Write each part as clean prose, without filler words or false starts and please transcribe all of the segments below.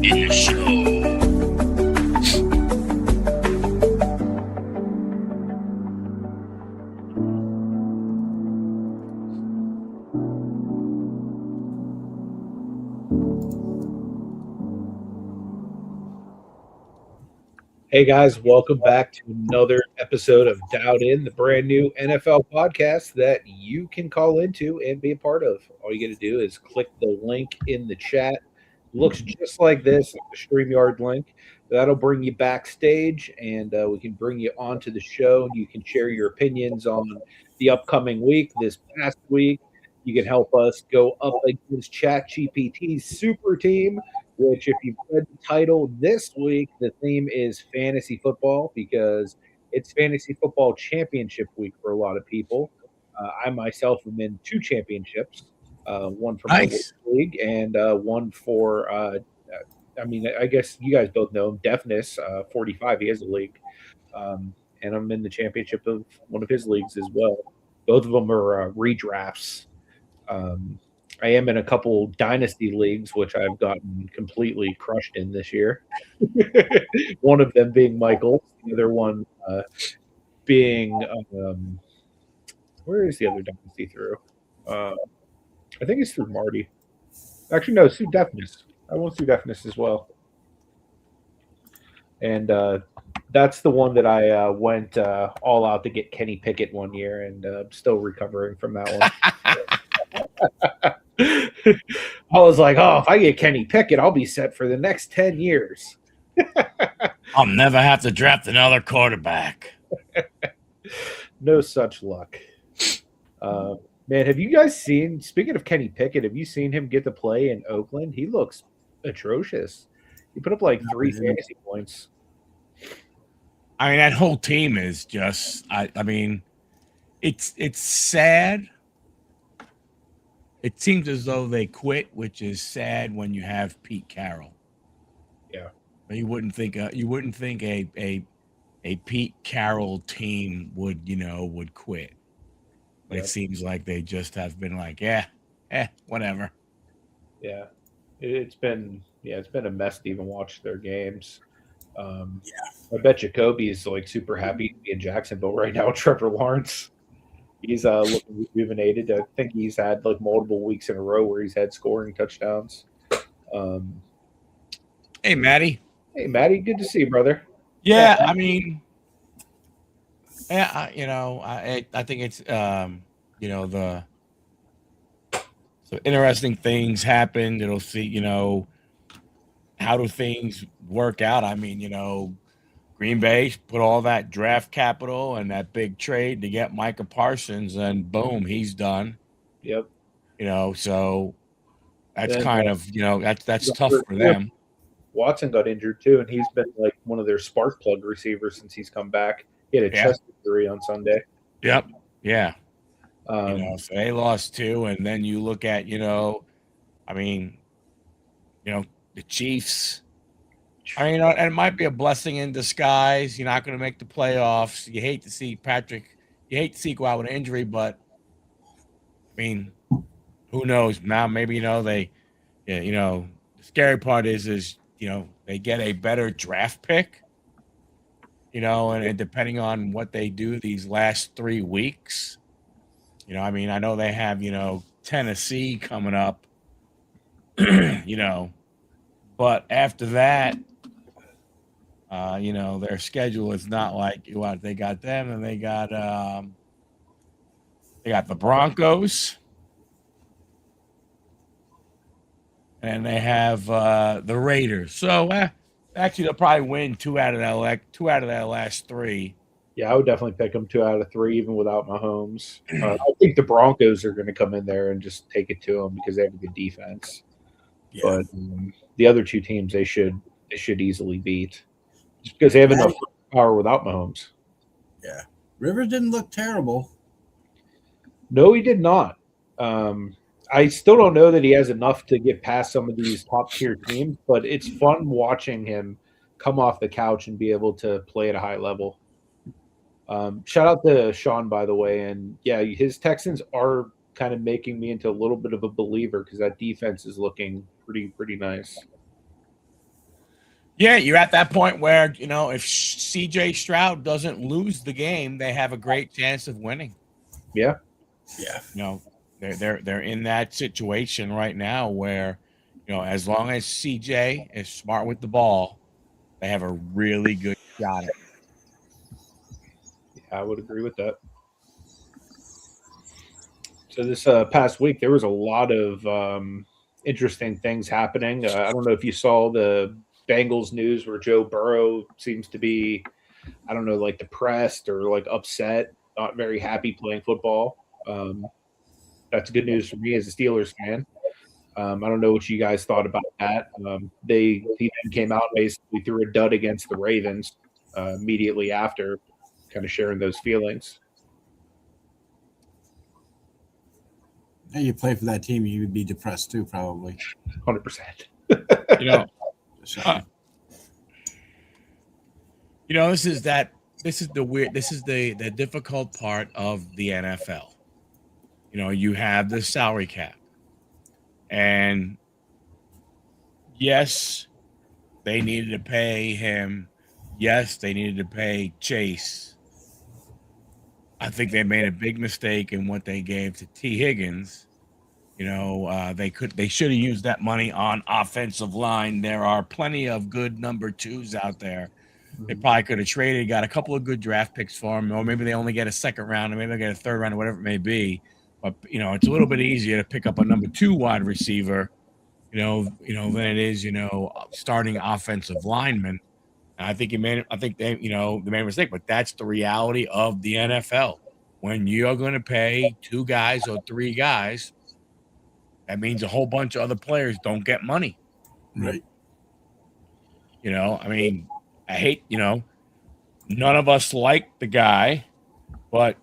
in the show. Hey guys, welcome back to another episode of Dialed In, the brand new NFL podcast that you can call into and be a part of. All you got to do is click the link in the chat. Looks just like this, like the StreamYard link. That'll bring you backstage, and we can bring you onto the show. You can share your opinions on the upcoming week, this past week. You can help us go up against ChatGPT's super team, which, if you've read the title this week, the theme is fantasy football because it's fantasy football championship week for a lot of people. I myself am in two championships, one for my Nice. league and one for, I mean, I guess you guys both know him, Deafness, 45. He has a league. And I'm in the championship of one of his leagues as well. Both of them are redrafts. I am in a couple dynasty leagues, which I've gotten completely crushed in this year. One of them being Michael, the other one being where is the other dynasty through? I think it's through Marty. Actually, no, Sue Deafness. I want Sue Deafness as well, and that's the one that I went all out to get Kenny Pickett one year, and I'm still recovering from that one. I was like, oh, if I get Kenny Pickett, I'll be set for the next 10 years. I'll never have to draft another quarterback. No such luck. Man, have you guys seen, speaking of Kenny Pickett, have you seen him get to play in Oakland? He looks atrocious. He put up like 3 fantasy points. I mean, that whole team is just, I mean, it's sad. It seems as though they quit, which is sad when you have Pete Carroll. Yeah. You wouldn't think a Pete Carroll team would quit. But Yep. It seems like they just have been like, whatever. Yeah. It's been a mess to even watch their games. I bet Jacoby's like super happy to be in Jacksonville right now. Trevor Lawrence, he's looking rejuvenated. I think he's had like multiple weeks in a row where he's had scoring touchdowns. Hey, Maddie. Hey, Matty, good to see you, brother. Yeah, I mean, I think it's the so interesting things happened. It'll see how do things work out. I mean, Green Bay put all that draft capital and that big trade to get Micah Parsons, and boom, he's done. Yep. So that's Then, kind of that's tough for them. Watson got injured too, and he's been like one of their spark plug receivers since he's come back. He had a chest injury on Sunday. Yep. Yeah. So they lost 2, and then you look at I mean, the Chiefs. I mean, and it might be a blessing in disguise. You're not going to make the playoffs. You hate to see go out with an injury, but I mean, who knows? Now maybe the scary part is they get a better draft pick. And depending on what they do these last 3 weeks, I mean, I know they have Tennessee coming up, but after that, their schedule is not like what they got them, and they got the Broncos, and they have the Raiders. So actually, they'll probably win 2 out of their last 3. Yeah, I would definitely pick them 2 out of 3, even without Mahomes. I think the Broncos are going to come in there and just take it to them because they have a good defense. Yeah. But the other 2 teams they should easily beat, just because they have enough power without Mahomes. Yeah, Rivers didn't look terrible. No, he did not. I still don't know that he has enough to get past some of these top tier teams, but it's fun watching him come off the couch and be able to play at a high level. Shout out to Sean, by the way. And yeah, his Texans are kind of making me into a little bit of a believer because that defense is looking pretty nice. Yeah, you're at that point where, if CJ Stroud doesn't lose the game, they have a great chance of winning. Yeah. They're in that situation right now where, as long as CJ is smart with the ball, they have a really good shot at it. I would agree with that. So this past week, there was a lot of interesting things happening. I don't know if you saw the Bengals news where Joe Burrow seems to be, I don't know, like depressed or like upset, not very happy playing football. That's good news for me as a Steelers fan. I don't know what you guys thought about that. He then came out and basically threw a dud against the Ravens immediately after, kind of sharing those feelings. Hey, you play for that team, you would be depressed too, probably. 100%. This is the difficult part of the NFL. You have the salary cap. And yes, they needed to pay him. Yes, they needed to pay Chase. I think they made a big mistake in what they gave to T. Higgins. They should have used that money on offensive line. There are plenty of good number twos out there. They probably could have traded, got a couple of good draft picks for him, or maybe they only get a second round, or maybe they get a third round, or whatever it may be. But it's a little bit easier to pick up a number 2 wide receiver, than it is, starting offensive lineman. And I think they made a mistake, but that's the reality of the NFL. When you're going to pay 2 guys or 3 guys, that means a whole bunch of other players don't get money. Right. I hate, none of us like the guy, but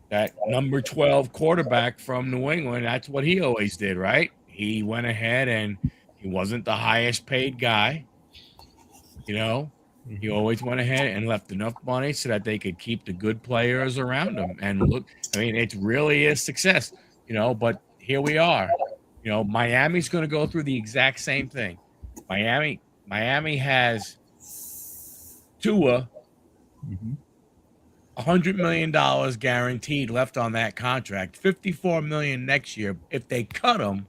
that number 12 quarterback from New England, that's what he always did, right? He went ahead and he wasn't the highest paid guy. He always went ahead and left enough money so that they could keep the good players around him. And look, it really is success, but here we are. Miami's going to go through the exact same thing. Miami has Tua, $100 million guaranteed left on that contract, $54 million next year. If they cut him,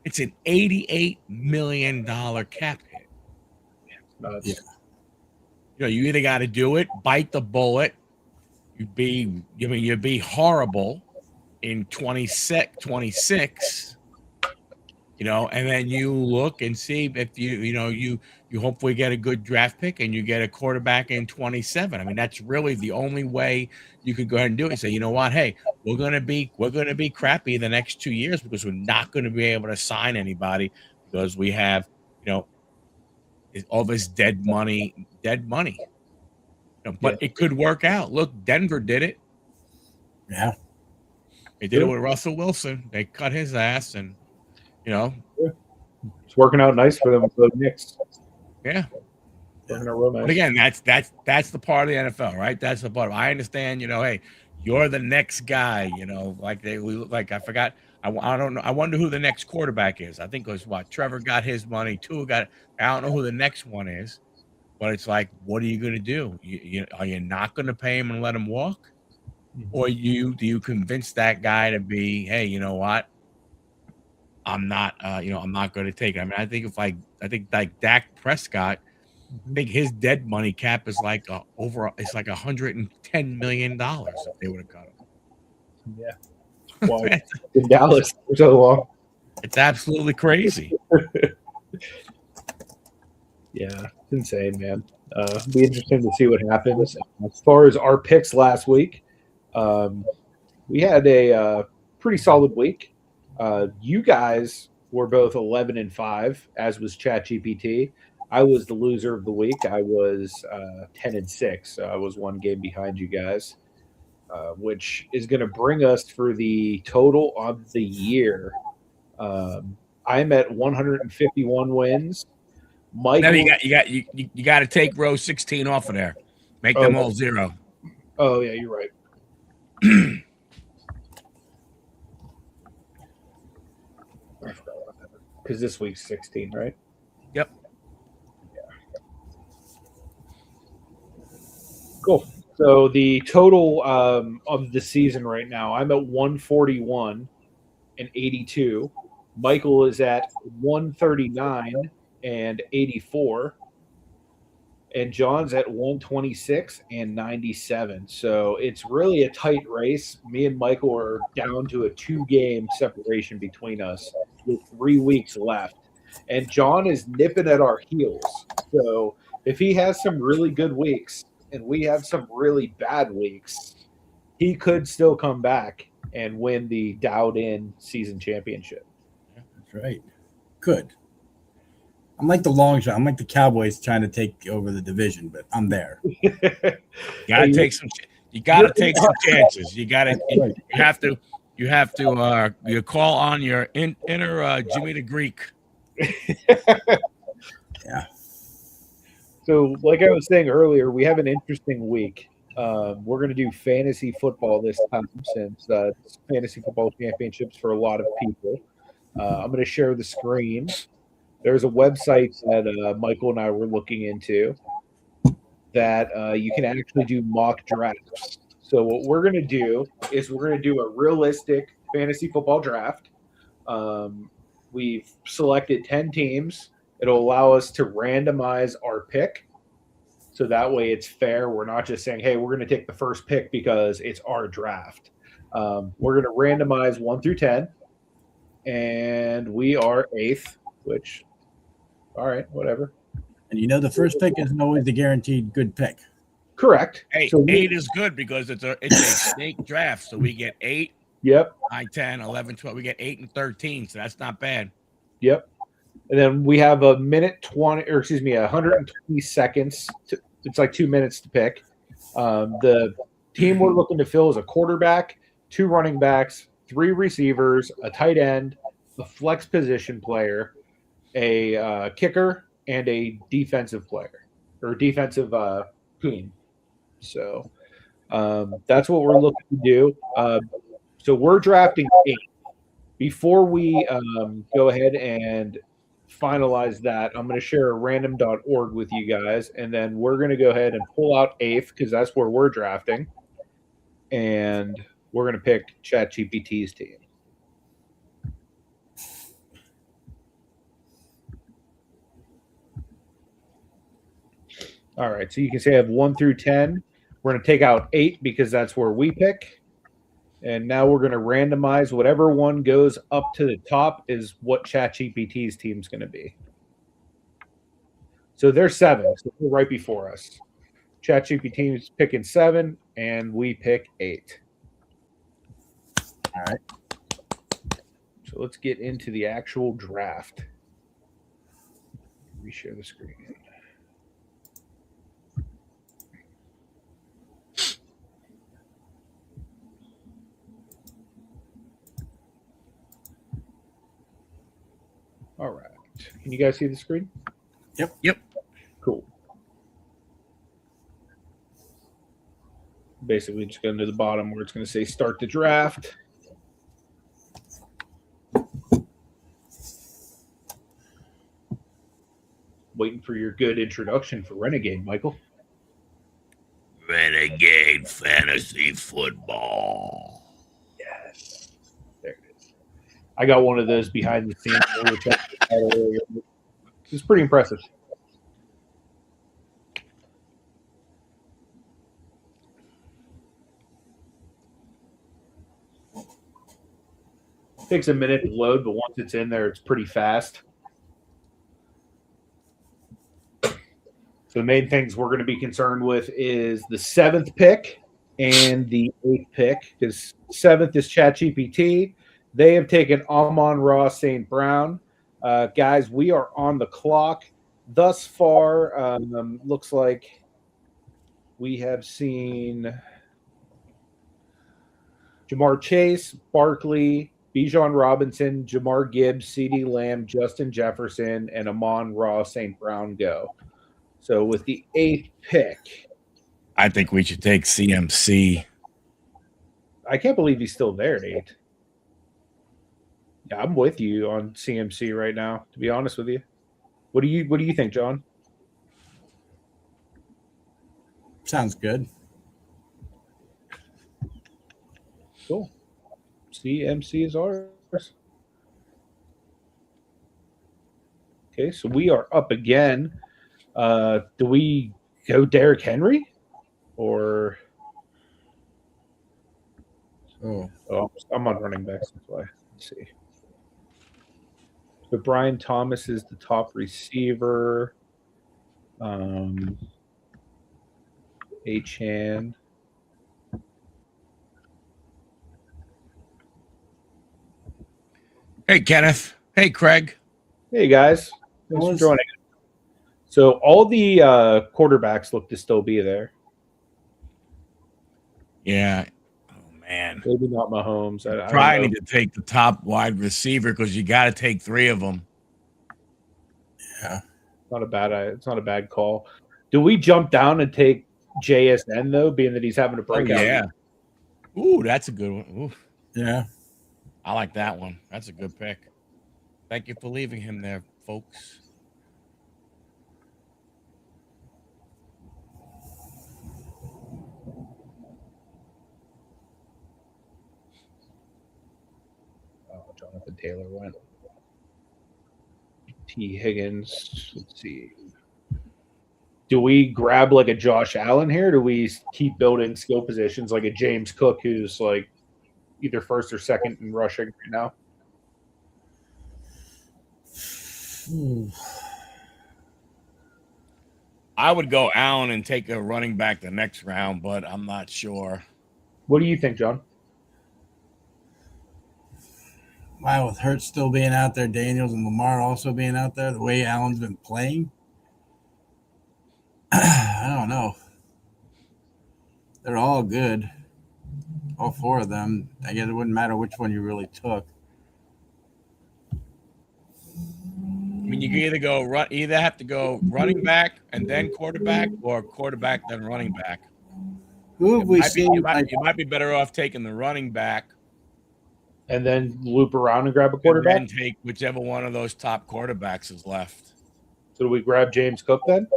it's an $88 million cap hit. Yeah. You either got to do it, bite the bullet. You'd be horrible in 26, and then you look and see if you hopefully get a good draft pick and you get a quarterback in 27. That's really the only way you could go ahead and do it. And say, you know what? Hey, we're gonna be crappy the next 2 years because we're not going to be able to sign anybody because we have all this dead money. But it could work out. Look, Denver did it. Yeah. They did it with Russell Wilson. They cut his ass, and it's working out nice for them. The Knicks. Yeah. Working out real nice. But again, that's the part of the NFL, right? That's the part. I understand. Hey, you're the next guy. I forgot. I don't know. I wonder who the next quarterback is. I think it was Trevor got his money. Tua got it. I don't know who the next one is. But it's like, what are you going to do? Are you not going to pay him and let him walk? Or do you convince that guy to be, hey, you know what? I'm not going to take it. I think like Dak Prescott, I think his dead money cap is like it's like $110 million if they would have cut him. Yeah. Why in Dallas for so long? It's absolutely crazy. Yeah, it's insane, man. Be interesting to see what happens. As far as our picks last week, we had a pretty solid week. You guys were both 11-5, as was ChatGPT. I was the loser of the week. I was 10-6. So I was one game behind you guys, which is going to bring us for the total of the year. I'm at 151 wins. Mike, Now you got to take row 16 off of there, make them all 0. Oh yeah, you're right. Because this week's 16, right? Yep. Cool. So the total of the season right now, I'm at 141 and 82. Michael is at 139 and 84. And John's at 126 and 97. So it's really a tight race. Me and Michael are down to a 2-game separation between us with 3 weeks left. And John is nipping at our heels. So if he has some really good weeks and we have some really bad weeks, he could still come back and win the Dowd In season championship. That's right. Good. I'm like the long shot. I'm like the Cowboys trying to take over the division, but I'm there. You gotta take some chances. You have to you call on your inner Jimmy the Greek. Yeah. So, like I was saying earlier, we have an interesting week. We're going to do fantasy football this time since it's fantasy football championships for a lot of people. I'm going to share the screen. There's a website that Michael and I were looking into that you can actually do mock drafts. So what we're going to do is we're going to do a realistic fantasy football draft. We've selected 10 teams. It'll allow us to randomize our pick. So that way it's fair. We're not just saying, hey, we're going to take the first pick because it's our draft. We're going to randomize 1 through 10. And we are 8th, which, all right, whatever. And you know the first pick isn't always the guaranteed good pick. Correct. Hey, so 8 is good because it's a snake draft. So we get 8, Yep. 9, 10, 11, 12. We get 8 and 13. So that's not bad. Yep. And then we have 120 seconds. It's like 2 minutes to pick. The team we're looking to fill is a quarterback, 2 running backs, 3 receivers, a tight end, a flex position player, a kicker, and a defensive player or defensive team. So that's what we're looking to do. So we're drafting 8. Before we go ahead and finalize that, I'm going to share a random.org with you guys, and then we're going to go ahead and pull out 8th because that's where we're drafting, and we're going to pick ChatGPT's team. All right, so you can say I have 1 through 10. We're going to take out 8 because that's where we pick. And now we're going to randomize whatever one goes up to the top is what ChatGPT's team's going to be. So they're 7, so they're right before us. ChatGPT is picking 7, and we pick 8. All right. So let's get into the actual draft. Reshare the screen. All right. Can you guys see the screen? Yep. Cool. Basically, just going to the bottom where it's going to say start the draft. Waiting for your good introduction for Renegade, Michael. Renegade fantasy football. Yes. There it is. I got one of those behind the scenes. It's pretty impressive. Takes a minute to load, but once it's in there, it's pretty fast. So the main things we're going to be concerned with is the 7th pick and the 8th pick, because 7th is ChatGPT. They have taken Amon-Ra St. Brown. Guys, we are on the clock. Thus far, looks like we have seen Jamar Chase, Barkley, Bijan Robinson, Jamar Gibbs, CeeDee Lamb, Justin Jefferson, and Amon-Ra St. Brown go. So with the 8th pick, I think we should take CMC. I can't believe he's still there at 8. Yeah, I'm with you on CMC right now, to be honest with you. What do you think, John? Sounds good. Cool. CMC is ours. Okay, so we are up again. Do we go Derrick Henry? Or Oh, I'm on running backs. That's why. Let's see. So Brian Thomas is the top receiver. Achan. Hey, Kenneth. Hey, Craig. Hey guys, thanks for joining. So all the quarterbacks look to still be there. Yeah. Oh man. Maybe not Mahomes. I Probably don't know. need to take the top wide receiver because you got to take 3 of them. yeah. It's not a bad call. Do we jump down and take JSN though, being that he's having a breakout? Oh, yeah. Ooh, that's a good one. Ooh. Yeah. I like that one. That's a good pick. Thank you for leaving him there, folks. Oh, Jonathan Taylor went. T. Higgins. Let's see. Do we grab like a Josh Allen here? Do we keep building skill positions like a James Cook, who's like either first or second in rushing right now? I would go Allen and take a running back the next round, but I'm not sure. What do you think, John? Wow, with Hurts still being out there, Daniels and Lamar also being out there, the way Allen's been playing, I don't know. They're all good. All 4 of them. I guess it wouldn't matter which one you really took. I mean, you can either have to go running back and then quarterback, or quarterback then running back. Who have we seen? You might be better off taking the running back and then loop around and grab a quarterback? And then take whichever one of those top quarterbacks is left. So do we grab James Cook then?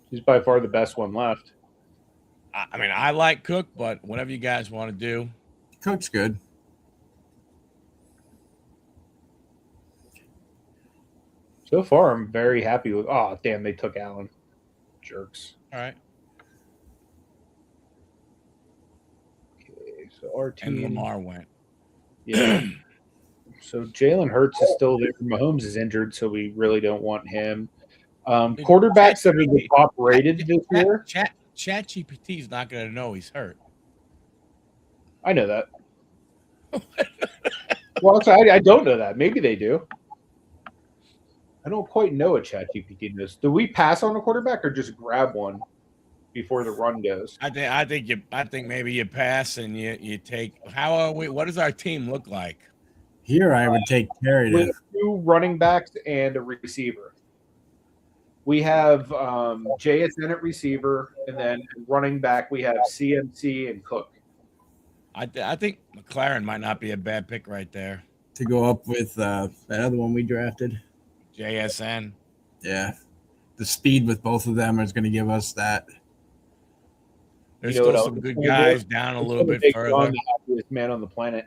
He's by far the best one left. I mean, I like Cook, but whatever you guys want to do. Cook's good. So far, I'm very happy with. Oh, damn! They took Allen. Jerks. All right. Okay, so our team. And Lamar went. Yeah. So Jalen Hurts is still there. Mahomes is injured, so we really don't want him. Quarterbacks that are the top rated this year. ChatGPT is not going to know he's hurt. I know that. Well, I don't know that. Maybe they do. I don't quite know what ChatGPT knows. Do we pass on a quarterback or just grab one before the run goes? I think maybe you pass and you take. How are we? What does our team look like? Here, I would take Terry. We have 2 running backs and a receiver. We have JSN at receiver, and then running back we have CMC and Cook. I think McLaren might not be a bad pick right there to go up with that other one we drafted. JSN. Yeah. The speed with both of them is going to give us that. There's still some good guys down a little bit further. John, the happiest man on the planet.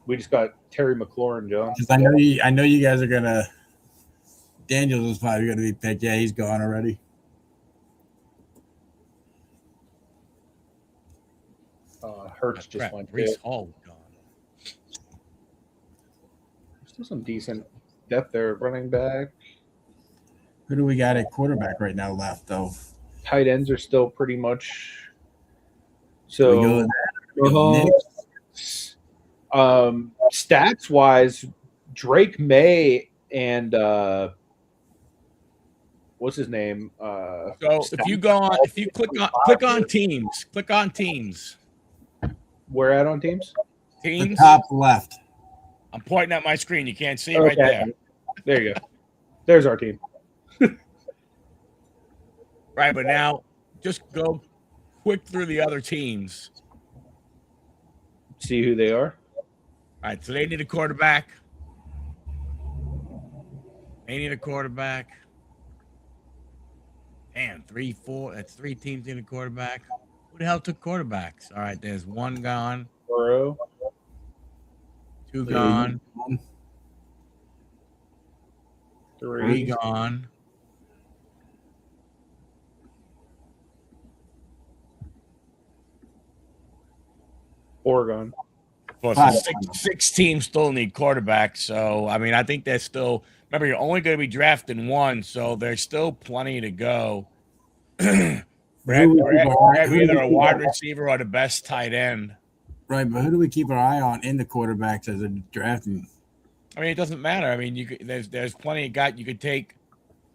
We just got Terry McLaurin, John. Because I know you guys are going to. Daniels is probably going to be picked. Yeah, he's gone already. Hurts just went. Breece Hall gone. There's still some decent depth there. Running back. Who do we got at quarterback right now left, though? Tight ends are still pretty much. So, stats wise, Drake May and what's his name? So if you click on teams. Where at on teams? The top left. I'm pointing at my screen. You can't see it right there. There you go. There's our team. Right, but now just go quick through the other teams. See who they are. All right, so they need a quarterback. They need a quarterback. Damn, 3, 4. That's 3 teams in the quarterback. Who the hell took quarterbacks? All right, there's 1 gone, Burrow. 2 gone, 3 3. gone. Oregon. Well, so six teams still need quarterbacks. So, I mean, I think there's still, remember, you're only going to be drafting 1, so there's still plenty to go. Grab either a wide receiver or the best tight end. Right, but who do we keep our eye on in the quarterbacks as a drafting? I mean, it doesn't matter. I mean, there's plenty of guys you could take.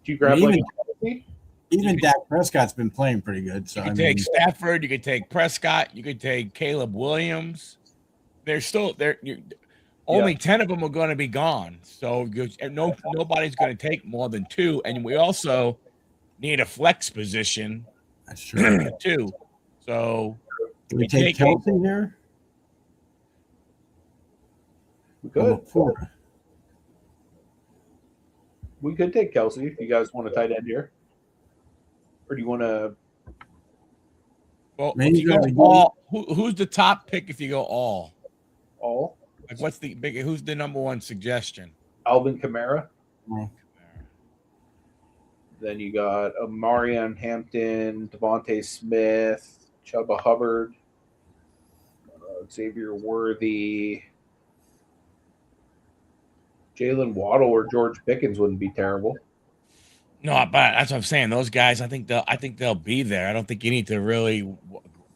Do you grab even Dak Prescott's been playing pretty good. So you could take Stafford, you could take Prescott, you could take Caleb Williams. They're still there. Only 10 of them are going to be gone. So nobody's going to take more than 2. And we also need a flex position. That's true too. So do we take Kelsey here? We could. We could take Kelsey if you guys want a tight end here. Or do you want to? Well, if you go all, who's the top pick if you go all? All? Like, what's the big? Who's the number 1 suggestion? Alvin Kamara. Oh. Then you got Amarian Hampton, Devontae Smith, Chuba Hubbard, Xavier Worthy, Jalen Waddle, or George Pickens wouldn't be terrible. No, but that's what I'm saying. Those guys, I think they'll be there. I don't think you need to really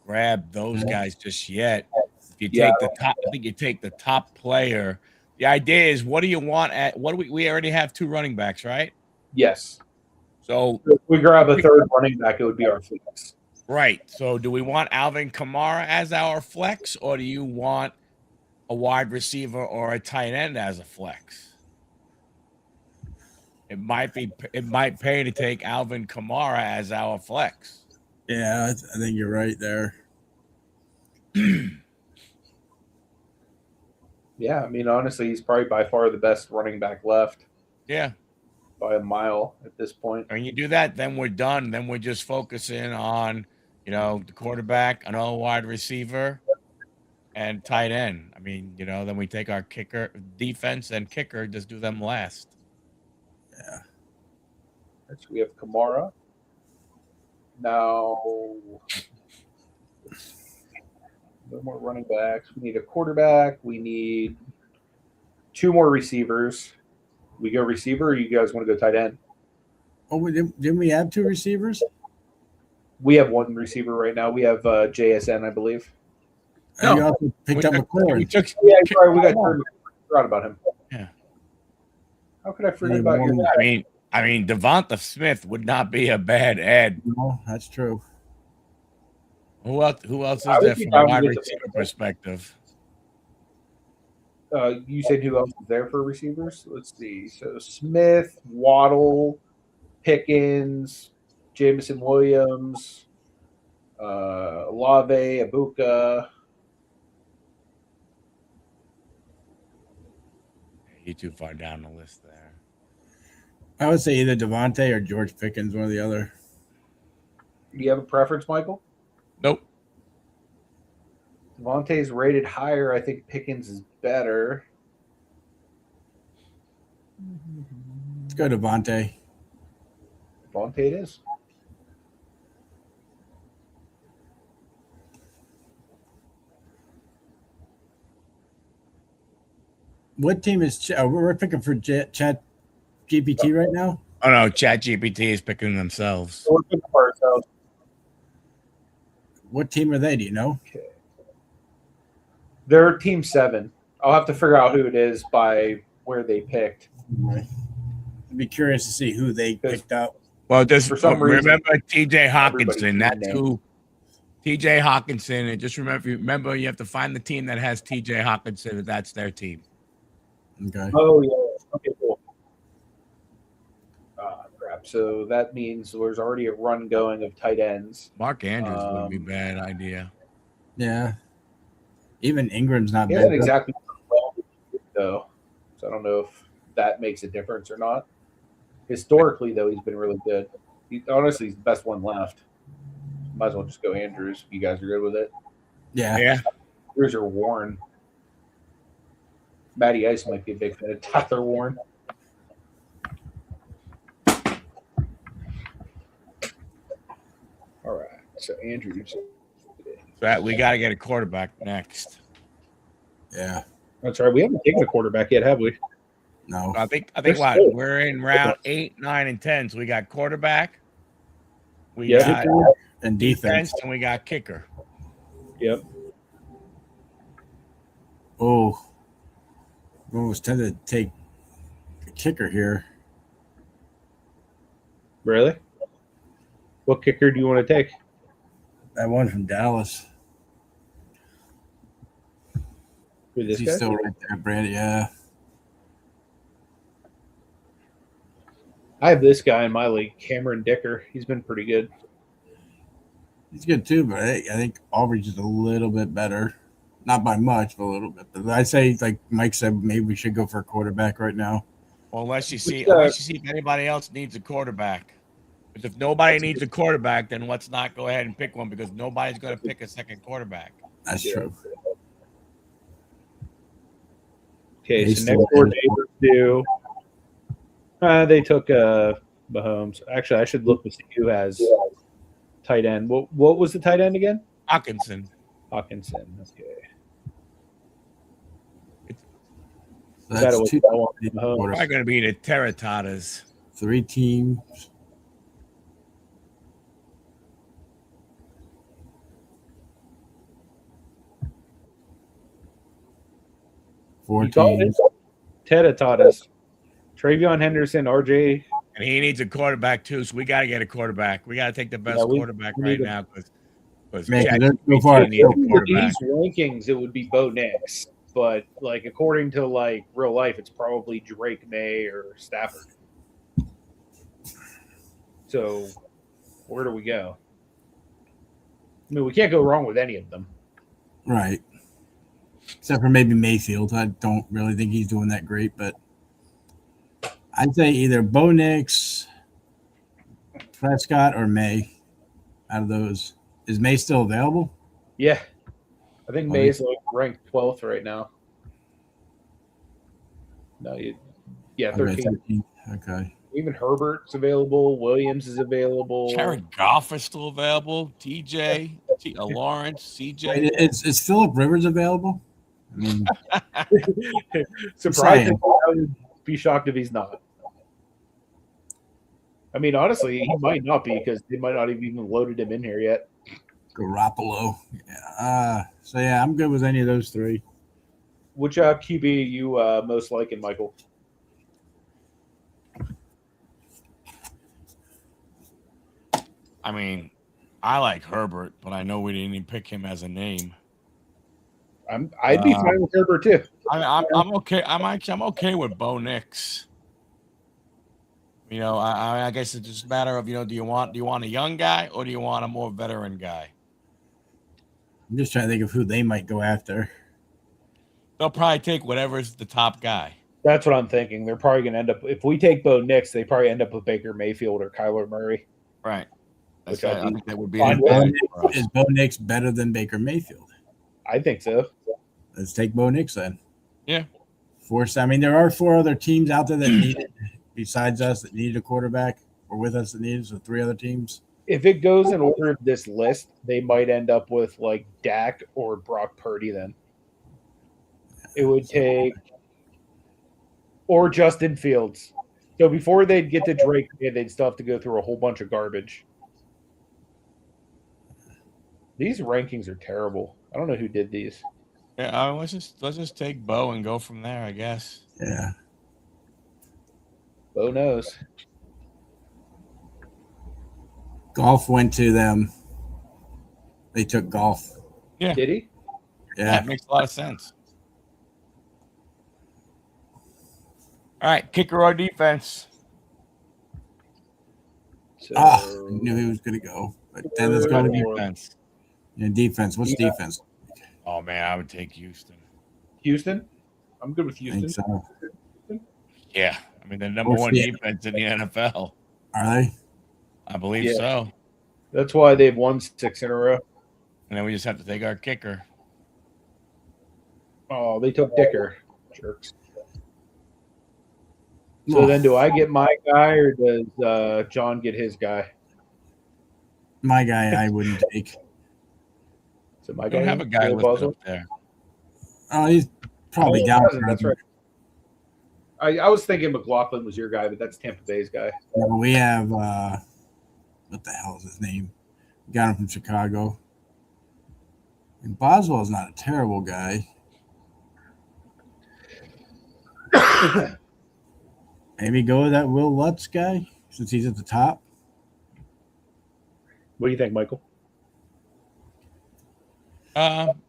grab those guys just yet. If you take the top, I think you take the top player. The idea is, what do you want at? What do we already have 2 running backs, right? Yes. So if we grab a 3rd running back, it would be our flex. Right. So do we want Alvin Kamara as our flex, or do you want a wide receiver or a tight end as a flex? It might pay to take Alvin Kamara as our flex. Yeah, I think you're right there. Yeah, I mean, honestly, he's probably by far the best running back left. Yeah. By a mile at this point. When you do that, then we're done. Then we're just focusing on, the quarterback, another wide receiver, and tight end. I mean, then we take our kicker, defense, and kicker, just do them last. Yeah. Next, we have Kamara. Now, no more running backs. We need a quarterback. We need 2 more receivers. We go receiver, or you guys want to go tight end? Oh, didn't we have 2 receivers? We have 1 receiver right now. We have JSN, I believe. No, you also picked up McLaurin. We got forgot about him. Yeah. How could I forget about you? I mean, Devonta Smith would not be a bad ad. No, that's true. Who else is there from a wide receiver perspective? You said who else is there for receivers? Let's see. So Smith, Waddle, Pickens, Jameson Williams, Olave, Abuka. You're too far down the list there. I would say either Devontae or George Pickens, one or the other. Do you have a preference, Michael? Nope. Devontae's rated higher. I think Pickens is better. Let's go Devontae. Devontae it is. What team is we're picking for Chat GPT right now? Oh no, ChatGPT is picking themselves. We're picking for ourselves. What team are they? Do you know? Okay. They're team 7. I'll have to figure out who it is by where they picked. I'd be curious to see who they picked up. Well, just for some reason, remember TJ Hawkinson. That's who TJ Hawkinson. And just remember, you have to find the team that has TJ Hawkinson. That's their team. Okay. Oh yeah. Okay. Cool. Crap. So that means there's already a run going of tight ends. Mark Andrews wouldn't be a bad idea. Yeah. Even Ingram's not bad. He hasn't exactly well though, so I don't know if that makes a difference or not. Historically, though, he's been really good. Honestly, he's the best one left. Might as well just go Andrews. You guys are good with it. Yeah. Andrews or Warren. Matty Ice might be a big fan of Tyler Warren. All right. So Andrews. So we got to get a quarterback next. Yeah. That's right. We haven't taken a quarterback yet, have we? No. I think what we're in round 8, 9, and 10. So we got quarterback, we got and defense, and we got kicker. Yep. Oh, I was tempted to take a kicker here. Really? What kicker do you want to take? That one from Dallas. Who, this He's guy? still right there, Brandon. Yeah. I have this guy in my league, Cameron Dicker. He's been pretty good. He's good too, but I think Aubrey's just a little bit better. Not by much, but a little bit. But I say, like Mike said, maybe we should go for a quarterback right now. Well, unless you see if anybody else needs a quarterback. Because if nobody needs a quarterback, then let's not go ahead and pick one because nobody's going to pick a second quarterback. That's true. Okay, so next door neighbors do. They took Mahomes. Actually, I should look to see who has tight end. What was the tight end again? Hawkinson. Okay. So that's two. Probably going to be the Terratatas. 3 teams. Four teams. Terratatas. Travion Henderson, RJ. And he needs a quarterback too, so we got to get a quarterback. We got to take the best quarterback right now because ChatGPT needs a quarterback. These rankings, it would be Bo Nix, but like according to like real life, it's probably Drake May or Stafford. So where do we go? I mean, we can't go wrong with any of them, right? Except for maybe Mayfield. I don't really think he's doing that great, but I'd say either Bo Nix, Prescott, or May. Out of those, is May still available? Yeah, I think May is like ranked 12th right now. No, 13th. Okay. Even Herbert's available. Williams is available. Jared Goff is still available. TJ, Lawrence, CJ. Is Phillip Rivers available? I mean, surprising. I would be shocked if he's not. I mean, honestly, he might not be because they might not have even loaded him in here yet. Garoppolo. Yeah. So, yeah, I'm good with any of those 3. Which QB you most liking, Michael? I mean, I like Herbert, but I know we didn't even pick him as a name. I'd be fine with Herbert too. I'm okay. I'm okay with Bo Nix. You know, I guess it's just a matter of, do you want a young guy or do you want a more veteran guy? I'm just trying to think of who they might go after. They'll probably take whatever's the top guy. That's what I'm thinking. They're probably going to end up, if we take Bo Nix, they probably end up with Baker Mayfield or Kyler Murray. Right. I think that would be Is Bo Nix better than Baker Mayfield? I think so. Let's take Bo Nix then. Yeah. I mean, there are 4 other teams out there that need it besides us that needed a quarterback, or with us that needed, so 3 other teams. If it goes in order of this list, they might end up with like Dak or Brock Purdy then. It would take or Justin Fields. So before they'd get to Drake, they'd still have to go through a whole bunch of garbage. These rankings are terrible. I don't know who did these. Yeah, let's just take Bo and go from there, I guess. Yeah. Bo knows. Golf went to them. They took Golf. Yeah. Did he? Yeah. That makes a lot of sense. All right, kicker or defense? I knew he was going to go. But then let's go to defense. Yeah, defense. What's defense? Oh, man, I would take Houston. Houston? I'm good with Houston. So. Yeah. I mean, the number 1 defense in the NFL. Are they? I believe Yeah. so. That's why they've won 6 in a row. And then we just have to take our kicker. Oh, they took Dicker. Jerks. So then do I get my guy or does John get his guy? My guy, I wouldn't take. So my I guy don't have a guy Bill listed Boswell? up there. Oh, he's probably Oh, down. Cousins, that's right. I was thinking McLaughlin was your guy, but that's Tampa Bay's guy. No, we have what the hell is his name? Got him from Chicago. And Boswell's not a terrible guy. Maybe go with that Will Lutz guy since he's at the top. What do you think, Michael? Him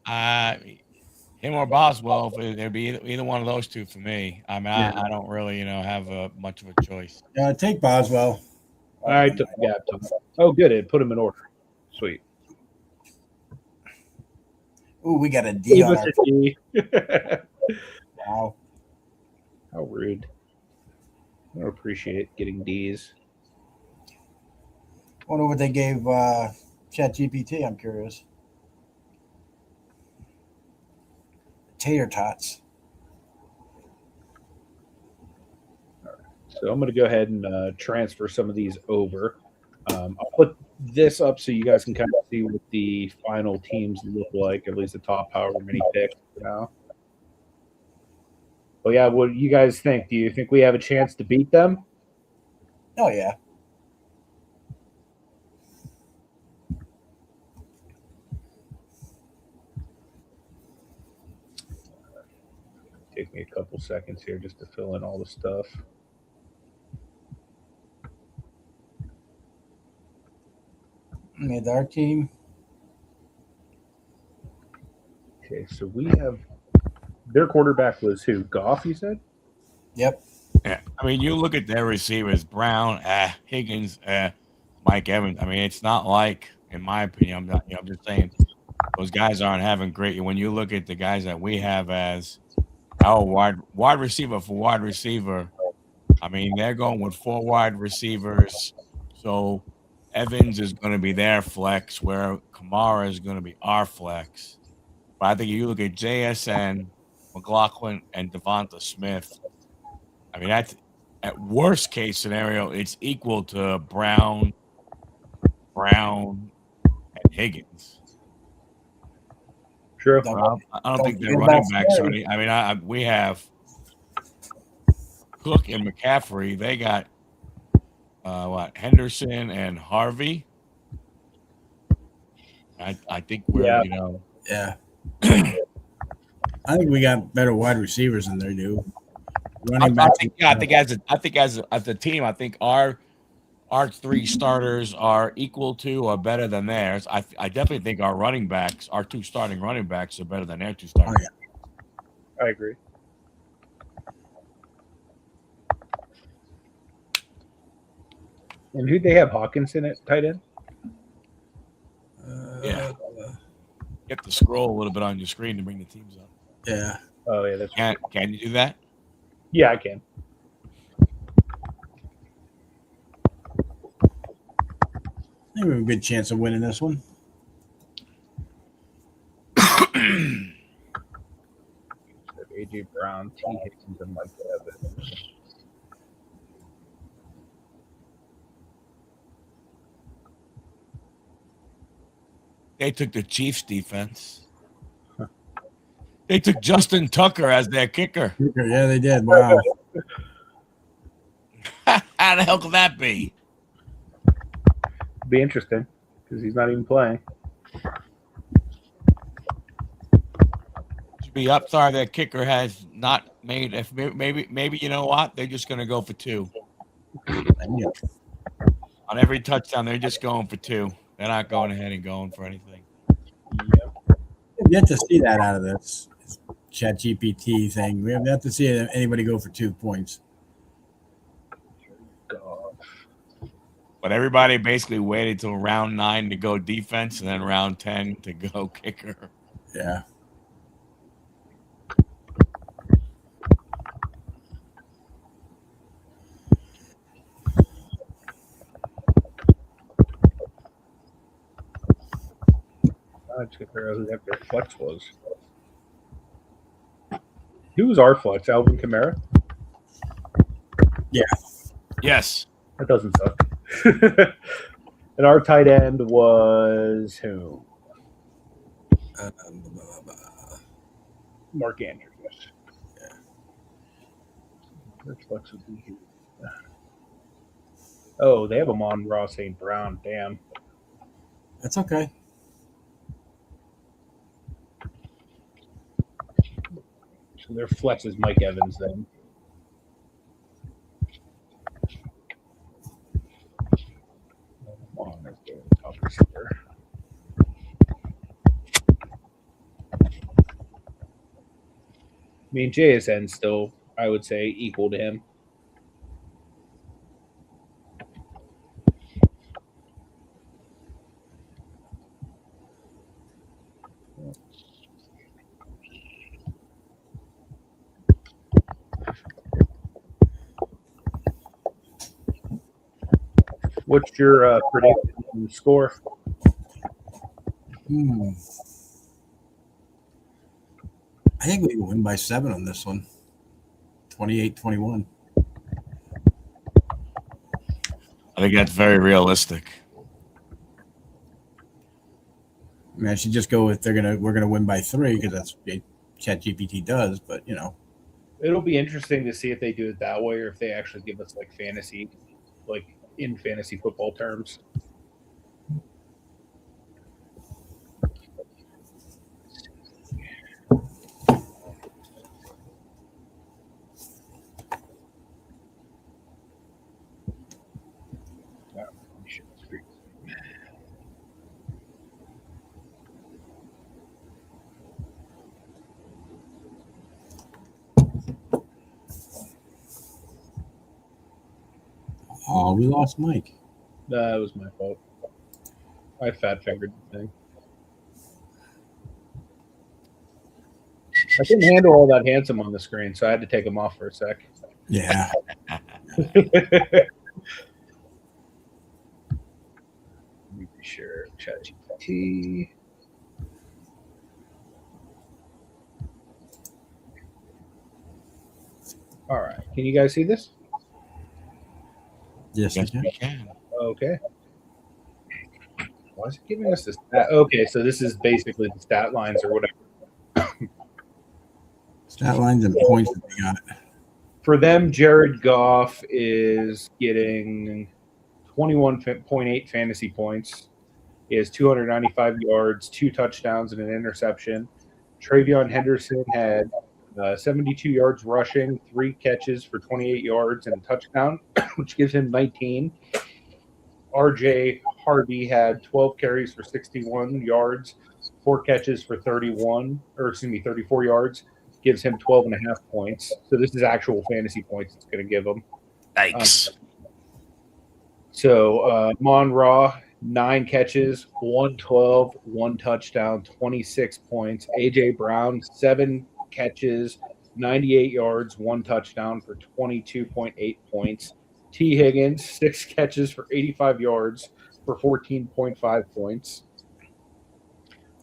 or Boswell, it'd be either one of those two for me. I mean, Yeah. I don't really, have much of a choice. Take Boswell. I took the gap top. Oh, good. It put him in order. Sweet. Ooh, we got a D Give on us our a D. Wow. How rude. I don't appreciate getting D's. Wonder what they gave ChatGPT. I'm curious. Tater tots. So I'm going to go ahead and transfer some of these over. I'll put this up so you guys can kind of see what the final teams look like, at least the top however many picks now. Well, yeah, what do you guys think? Do you think we have a chance to beat them? Oh yeah. Take me a couple seconds here just to fill in all the stuff. Made our team. Okay, so we have their quarterback was who? Goff, you said? Yep. Yeah, I mean, you look at their receivers: Brown, Higgins, Mike Evans. I mean, it's not like, in my opinion, I'm not. I'm just saying those guys aren't having great. When you look at the guys that we have as our wide receiver for wide receiver, I mean, they're going with 4 wide receivers. So Evans is going to be their flex, where Kamara is going to be our flex. But I think if you look at JSN, McLaughlin, and Devonta Smith, I mean, that's at worst case scenario, it's equal to Brown, and Higgins. True. I don't think they're running backs or any. I mean, we have Cook and McCaffrey. They got Henderson and Harvey. I think we're Yeah. I think we got better wide receivers than they do. Running back. I think as a team, I think our 3 starters are equal to or better than theirs. I definitely think our 2 starting running backs are better than their 2 starting. Oh, yeah. I agree. And who'd they have Hawkinson at tight end? Yeah. You have to scroll a little bit on your screen to bring the teams up. Yeah. Oh, yeah, that's Can you do that? Yeah, I can. I think we have a good chance of winning this one. AJ Brown, T. Higgins, and Mike Evans. They took the Chiefs defense. They took Justin Tucker as their kicker. Yeah, they did. Wow. How the hell could that be? Be interesting because he's not even playing. Should be up. Sorry, their kicker has not made. If maybe you know what? They're just going to go for 2 on every touchdown. They're just going for 2. They're not going ahead and going for anything. We've yet to see that out of this ChatGPT thing. We have yet to see anybody go for 2 points. God. But everybody basically waited till round 9 to go defense, and then round 10 to go kicker. Yeah. I just figure out who that their flex was. Who was our flex? Alvin Kamara? Yeah. Yes. That doesn't suck. And our tight end was who? Mark Andrews. Yeah. Their flex would be who? Oh, they have him on Raw St. Brown. Damn. That's okay. So their flex is Mike Evans then. Come on, let's get a top receiver. I mean, JSN still, I would say, equal to him. What's your prediction score? I think we win by 7 on this one. 28-21. I think that's very realistic. I mean, I should just go with we're gonna win by 3 because that's what ChatGPT does. But it'll be interesting to see if they do it that way or if they actually give us like fantasy, like in fantasy football terms. Oh, we lost Mike. That was my fault. I fat fingered the thing. I couldn't handle all that handsome on the screen, so I had to take him off for a sec. Yeah. Let me be sure. ChatGPT. All right. Can you guys see this? Yes, Yes, we can. Okay. Why is it giving us this? Okay, so this is basically the stat lines or whatever. Stat lines and points that they got. For them, Jared Goff is getting 21.8 fantasy points. He has 295 yards, 2 touchdowns, and an interception. Travion Henderson had 72 yards rushing, 3 catches for 28 yards and a touchdown, which gives him 19. RJ Harvey had 12 carries for 61 yards, 4 catches for 34 yards, gives him 12 and a half points. So this is actual fantasy points it's going to give him. Yikes. Mon Ra, 9 catches, 112, 1 touchdown, 26 points. AJ Brown, 7 catches, 98 yards, 1 touchdown for 22.8 points. T. Higgins, 6 catches for 85 yards for 14.5 points.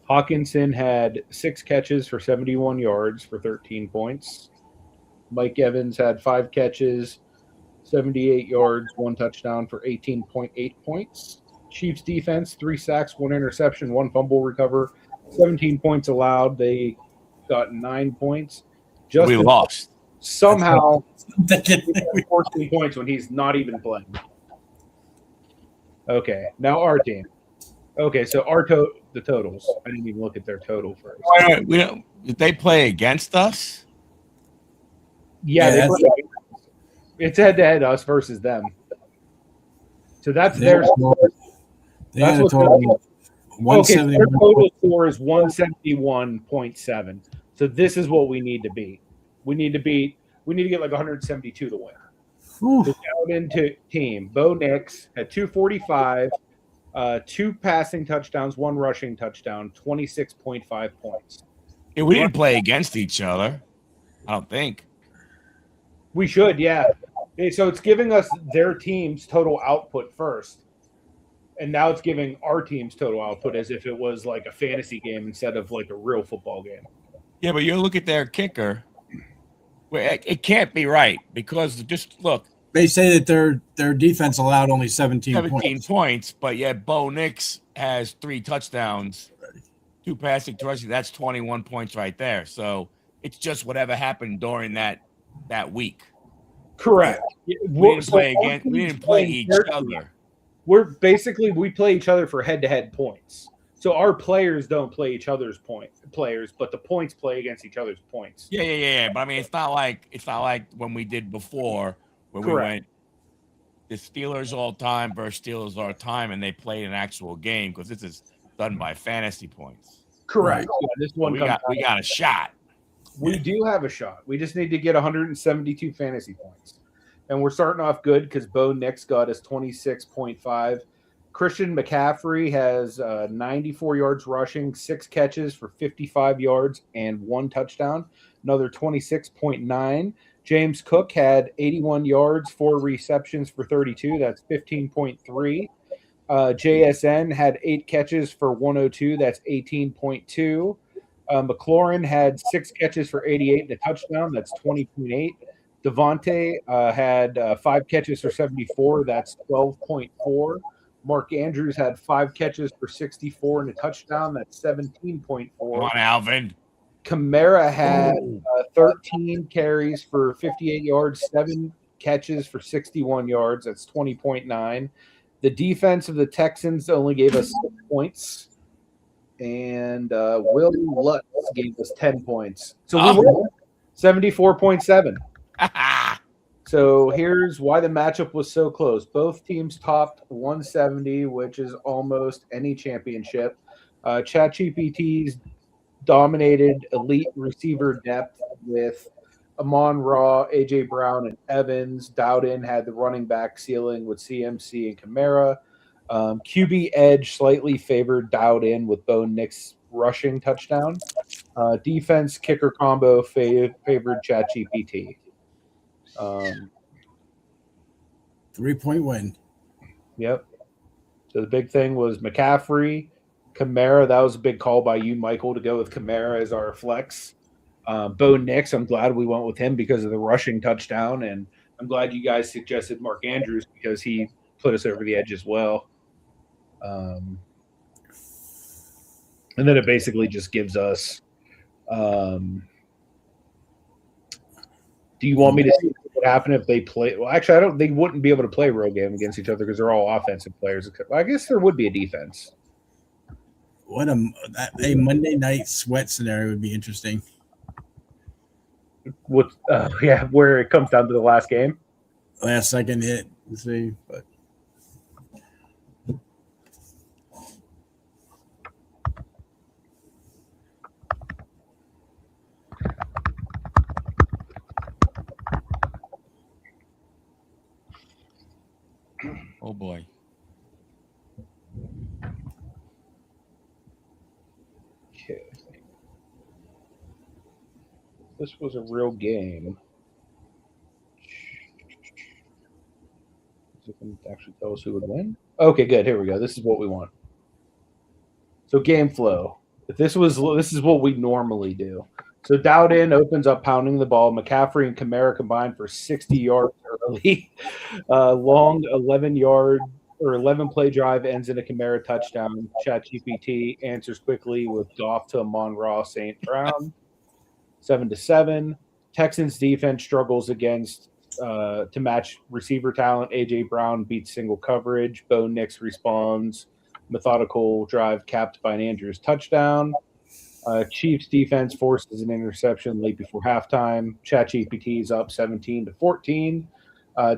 Hawkinson had 6 catches for 71 yards for 13 points. Mike Evans had 5 catches, 78 yards, 1 touchdown for 18.8 points. Chiefs defense, 3 sacks, 1 interception, 1 fumble recover, 17 points allowed. They got 9 points. We lost. Somehow, 14 points when he's not even playing. Okay, now our team. Okay, so the totals. I didn't even look at their total first. Did they play against us? Yeah, it's head-to-head us versus them. So that's their score. They had a total of 171. Okay, their total score is 171.7. So this is what we need to beat. We need to get like 172 to win. So down into team. Bo Nix had 245, 2 passing touchdowns, 1 rushing touchdown, 26.5 points. Yeah, we didn't play against each other. I don't think. We should, yeah. Okay, so it's giving us their team's total output first. And now it's giving our team's total output as if it was like a fantasy game instead of like a real football game. Yeah, but you look at their kicker. It can't be right because just look. They say that their defense allowed only 17 points, but yet Bo Nix has 3 touchdowns, 2 passing touchdowns. That's 21 points right there. So it's just whatever happened during that week. Correct. We didn't play each other. We play each other for head-to-head points. So our players don't play each other's players, but the points play against each other's points. Yeah. But I mean, it's not like when we did before, where we went the Steelers all time versus Steelers all time, and they played an actual game because this is done by fantasy points. Correct. Yeah, this one we got a shot. We do have a shot. We just need to get 172 fantasy points, and we're starting off good because Bo Nix got us 26.5. Christian McCaffrey has 94 yards rushing, 6 catches for 55 yards and 1 touchdown, another 26.9. James Cook had 81 yards, 4 receptions for 32. That's 15.3. JSN had 8 catches for 102. That's 18.2. McLaurin had 6 catches for 88 and a touchdown. That's 20.8. Devontae had 5 catches for 74. That's 12.4. Mark Andrews had 5 catches for 64 and a touchdown. That's 17.4. Come on, Alvin. Kamara had 13 carries for 58 yards, 7 catches for 61 yards. That's 20.9. The defense of the Texans only gave us 6 points. And Will Lutz gave us 10 points. So we won 74.7. So here's why the matchup was so close. Both teams topped 170, which is almost any championship. ChatGPT's dominated elite receiver depth with Amon-Ra, A.J. Brown, and Evans. Dowden had the running back ceiling with CMC and Kamara. QB edge slightly favored Dowden with Bo Nix rushing touchdown. Defense kicker combo favored ChatGPT. 3-point win. Yep. So the big thing was McCaffrey, Kamara. That was a big call by you, Michael, to go with Kamara as our flex. Bo Nix, I'm glad we went with him because of the rushing touchdown, and I'm glad you guys suggested Mark Andrews because he put us over the edge as well. And then it basically just gives us do you want me to see what would happen if they play? Well, actually, they wouldn't be able to play a real game against each other because they're all offensive players. I guess there would be a defense. What a Monday night sweat scenario would be interesting. Where it comes down to the last game. Last second hit. Let's see, but. Oh boy. Okay. This was a real game. Does it actually tell us who would win? Okay, good. Here we go. This is what we want. So game flow. This is what we normally do. So Dowden opens up pounding the ball. McCaffrey and Kamara combined for 60 yards early. Long 11-play drive ends in a Kamara touchdown. ChatGPT answers quickly with Goff to Amon-Ra St. Brown. 7-7. Texans defense struggles against to match receiver talent. A.J. Brown beats single coverage. Bo Nix responds. Methodical drive capped by an Andrews touchdown. Chiefs defense forces an interception late before halftime. ChatGPT is up 17-14.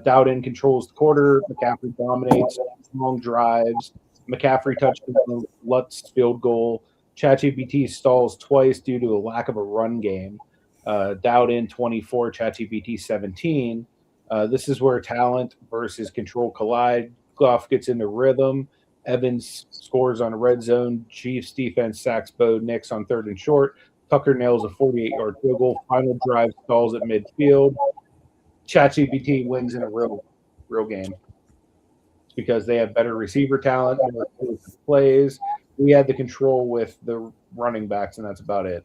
Dowden controls the quarter. McCaffrey dominates. Long drives. McCaffrey touchdown. Lutz field goal. ChatGPT stalls twice due to a lack of a run game. Dowden 24, ChatGPT 17. This is where talent versus control collide. Goff gets into rhythm. Evans scores on a red zone. Chiefs defense sacks Bo Nix on 3rd and short. Tucker nails a 48-yard field goal. Final drive stalls at midfield. ChatGPT wins in a real game. It's because they have better receiver talent, more plays. We had the control with the running backs, and that's about it.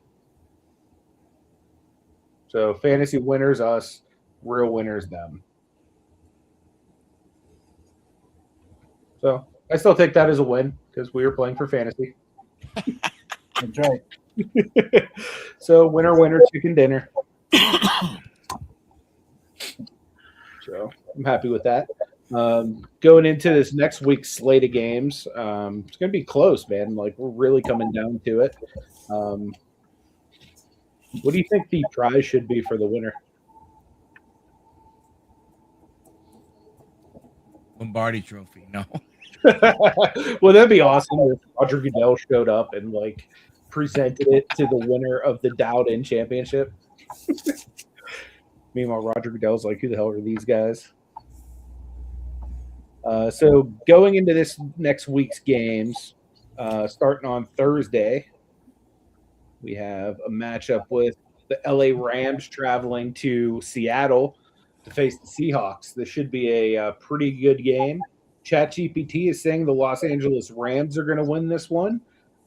So fantasy winners, us. Real winners, them. So I still take that as a win because we were playing for fantasy. That's right. So winner, winner, chicken dinner. So I'm happy with that. Going into this next week's slate of games, it's going to be close, man. Like, we're really coming down to it. What do you think the prize should be for the winner? Lombardi Trophy. No. Well, that'd be awesome if Roger Goodell showed up and like presented it to the winner of the Dowd-In Championship. Meanwhile, Roger Goodell's like, who the hell are these guys? So going into this next week's games, starting on Thursday, we have a matchup with the LA Rams traveling to Seattle to face the Seahawks. This should be a pretty good game. ChatGPT is saying the Los Angeles Rams are going to win this one.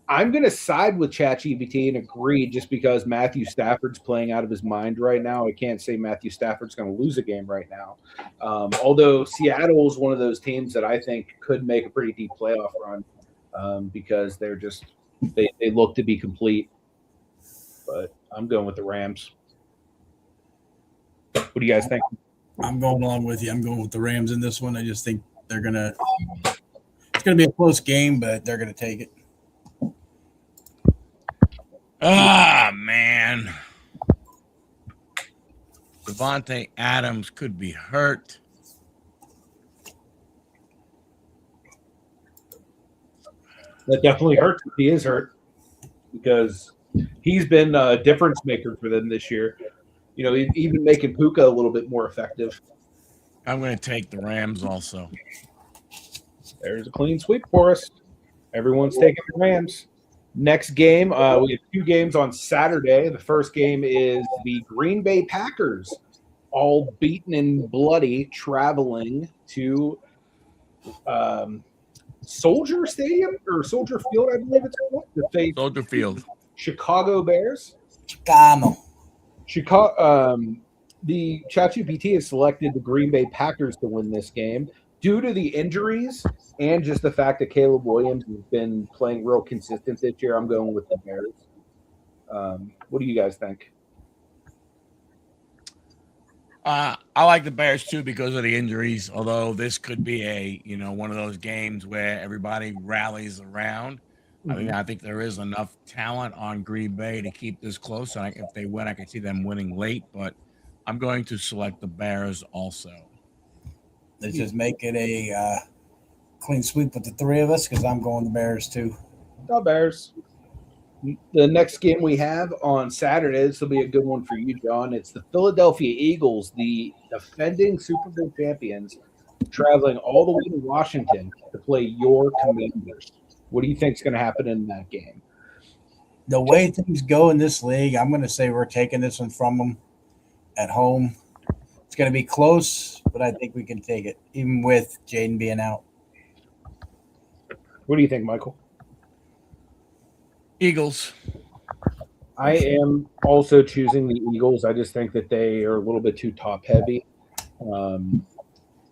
I'm going to side with ChatGPT and agree just because Matthew Stafford's playing out of his mind right now. I can't say Matthew Stafford's going to lose a game right now. Although Seattle is one of those teams that I think could make a pretty deep playoff run because they're just they look to be complete. But I'm going with the Rams. What do you guys think? I'm going along with you. I'm going with the Rams in this one. I just think it's going to be a close game, but they're going to take it. Ah, man. Devontae Adams could be hurt. That definitely hurts if he is hurt because he's been a difference maker for them this year. You know, even making Puka a little bit more effective. I'm going to take the Rams also. There's a clean sweep for us. Everyone's taking the Rams. Next game, we have two games on Saturday. The first game is the Green Bay Packers, all beaten and bloody, traveling to Soldier Stadium or Soldier Field, I believe it's called. To face Soldier Field. Chicago Bears. The ChatGPT has selected the Green Bay Packers to win this game due to the injuries and just the fact that Caleb Williams has been playing real consistent this year. I'm going with the Bears. What do you guys think? I like the Bears too because of the injuries. Although this could be one of those games where everybody rallies around. Mm-hmm. I think there is enough talent on Green Bay to keep this close. And if they win, I can see them winning late. But I'm going to select the Bears also. Let's just make it a clean sweep with the three of us because I'm going the Bears too. The Bears. The next game we have on Saturday, this will be a good one for you, John. It's the Philadelphia Eagles, the defending Super Bowl champions, traveling all the way to Washington to play your Commanders. What do you think is going to happen in that game? The way things go in this league, I'm going to say we're taking this one from them at home. It's going to be close, but I think we can take it, even with Jaden being out. What do you think, Michael? Eagles. I am also choosing the Eagles. I just think that they are a little bit too top heavy.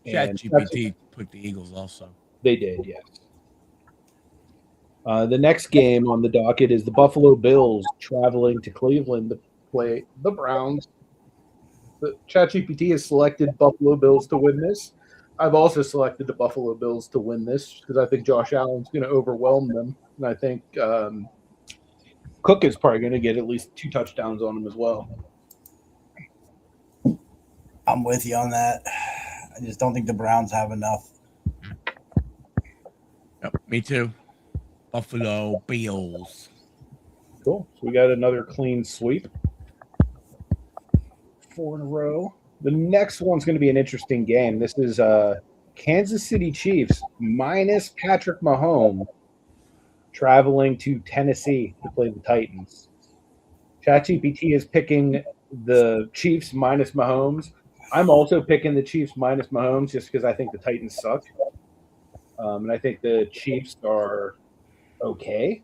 ChatGPT put the Eagles also. They did, yes. The next game on the docket is the Buffalo Bills traveling to Cleveland to play the Browns. The ChatGPT has selected Buffalo Bills to win this. I've also selected the Buffalo Bills to win this because I think Josh Allen's going to overwhelm them. And I think Cook is probably going to get at least 2 touchdowns on him as well. I'm with you on that. I just don't think the Browns have enough. Yep, me too. Buffalo Bills. Cool. So we got another clean sweep. 4 in a row. The next one's going to be an interesting game. This is Kansas City Chiefs minus Patrick Mahomes traveling to Tennessee to play the Titans. ChatGPT is picking the Chiefs minus Mahomes. I'm also picking the Chiefs minus Mahomes just because I think the Titans suck. And I think the Chiefs are okay-ish,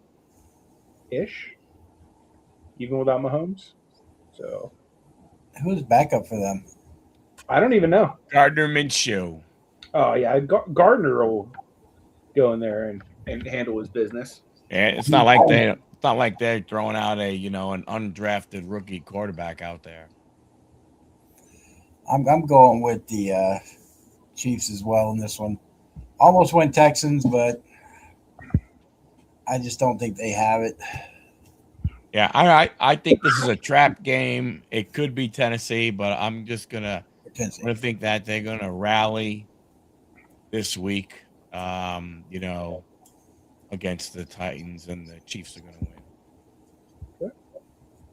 even without Mahomes. So Who's backup for them? I don't even know. Gardner Minshew. Oh yeah, Gardner will go in there and handle his business. Yeah, it's not like they're throwing out an undrafted rookie quarterback out there. I'm going with the Chiefs as well in this one. Almost went Texans, but I just don't think they have it. Yeah, I think this is a trap game. It could be Tennessee, but I'm gonna think that they're gonna rally this week. Against the Titans, and the Chiefs are gonna win.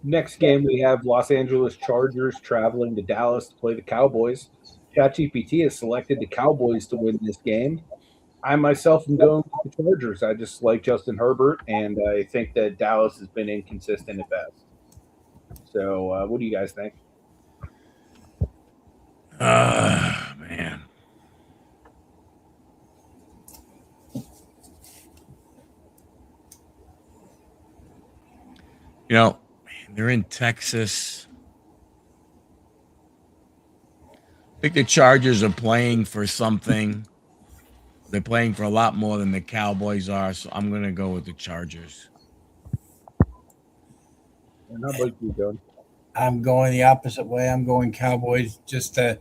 Next game, we have Los Angeles Chargers traveling to Dallas to play the Cowboys. ChatGPT has selected the Cowboys to win this game. I myself am going with the Chargers. I just like Justin Herbert, and I think that Dallas has been inconsistent at best. So, what do you guys think? Man. They're in Texas. I think the Chargers are playing for something. They're playing for a lot more than the Cowboys are, so I'm going to go with the Chargers. And how about you, John? I'm going the opposite way. I'm going Cowboys just to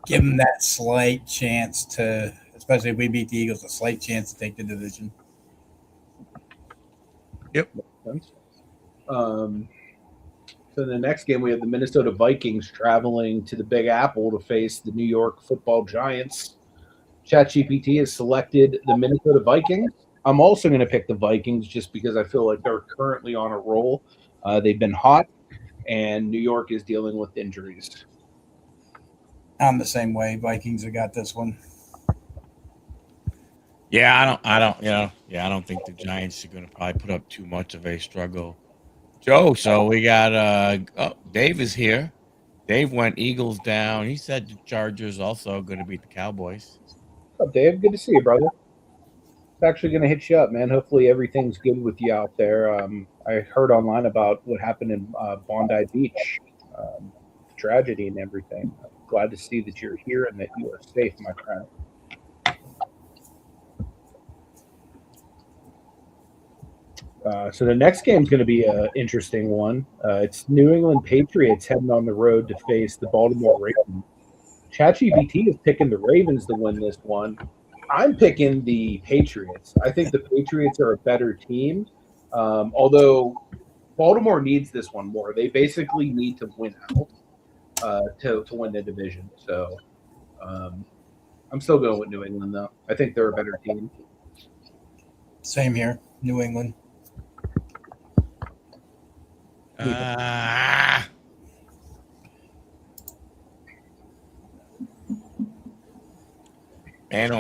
give them that slight chance to, especially if we beat the Eagles, a slight chance to take the division. Yep. So in the next game, we have the Minnesota Vikings traveling to the Big Apple to face the New York Football Giants. ChatGPT has selected the Minnesota Vikings. I'm also going to pick the Vikings just because I feel like they're currently on a roll. They've been hot, and New York is dealing with injuries. I'm the same way. Vikings have got this one. Yeah, I don't think the Giants are going to probably put up too much of a struggle. Joe, so we got Dave is here. Dave went Eagles down. He said the Chargers also going to beat the Cowboys. What's up, Dave? Good to see you, brother. It's actually going to hit you up, man. Hopefully everything's good with you out there. I heard online about what happened in Bondi Beach, tragedy and everything. I'm glad to see that you're here and that you are safe, my friend. So the next game is going to be an interesting one. It's New England Patriots heading on the road to face the Baltimore Ravens. ChatGPT is picking the Ravens to win this one. I'm picking the Patriots. I think the Patriots are a better team, although Baltimore needs this one more. They basically need to win out to win the division. So I'm still going with New England, though. I think they're a better team. Same here, New England.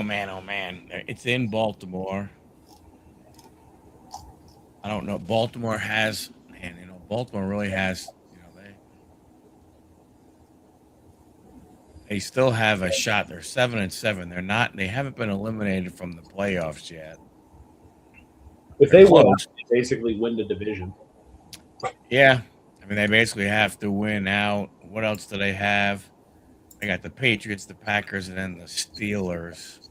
Man, oh man. It's in Baltimore. I don't know. Baltimore really has, they still have a shot. They're 7-7. They haven't been eliminated from the playoffs yet. If they win, they basically win the division. Yeah. I mean, they basically have to win out. What else do they have? They got the Patriots, the Packers, and then the Steelers.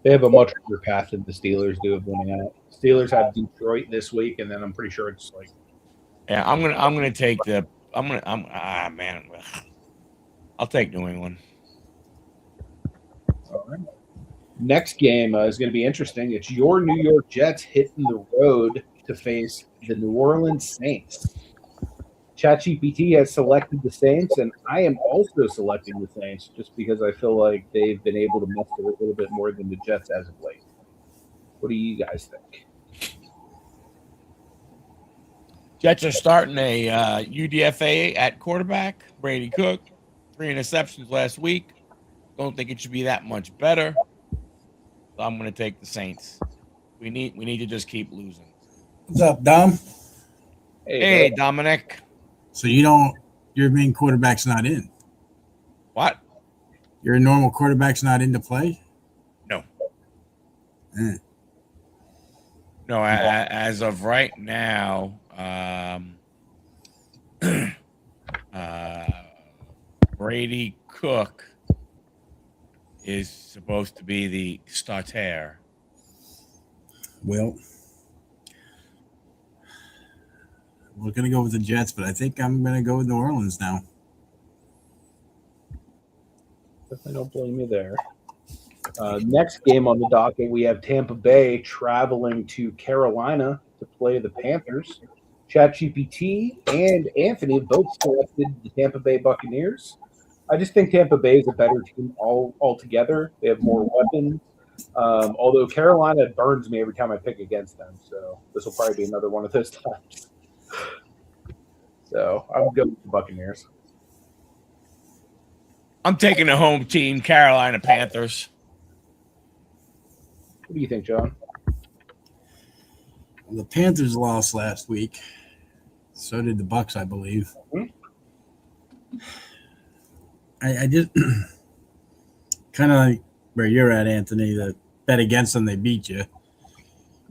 They have a much better path than the Steelers do of winning out. Steelers have Detroit this week, and then I'm pretty sure it's like. Yeah, I'll take New England. All right. Next game is going to be interesting. It's your New York Jets hitting the road to face the New Orleans Saints. ChatGPT has selected the Saints, and I am also selecting the Saints just because I feel like they've been able to muster a little bit more than the Jets as of late. What do you guys think? Jets are starting a UDFA at quarterback. Brady Cook, 3 interceptions last week. Don't think it should be that much better. So I'm going to take the Saints. We need to just keep losing. What's up, Dom? Hey Dominic. So your main quarterback's not in. What? Your normal quarterback's not in to play? No, as of right now, Brady Cook is supposed to be the starter. Well, we're going to go with the Jets, but I think I'm going to go with New Orleans now. Definitely don't blame you there. Next game on the docket, we have Tampa Bay traveling to Carolina to play the Panthers. ChatGPT and Anthony both selected the Tampa Bay Buccaneers. I just think Tampa Bay is a better team altogether. They have more weapons. Although Carolina burns me every time I pick against them, so this will probably be another one of those times. So I'm going with the Buccaneers. I'm taking the home team, Carolina Panthers. What do you think, John? Well, the Panthers lost last week. So did the Bucs, I believe. Mm-hmm. I just kind of like where you're at, Anthony, that bet against them, they beat you.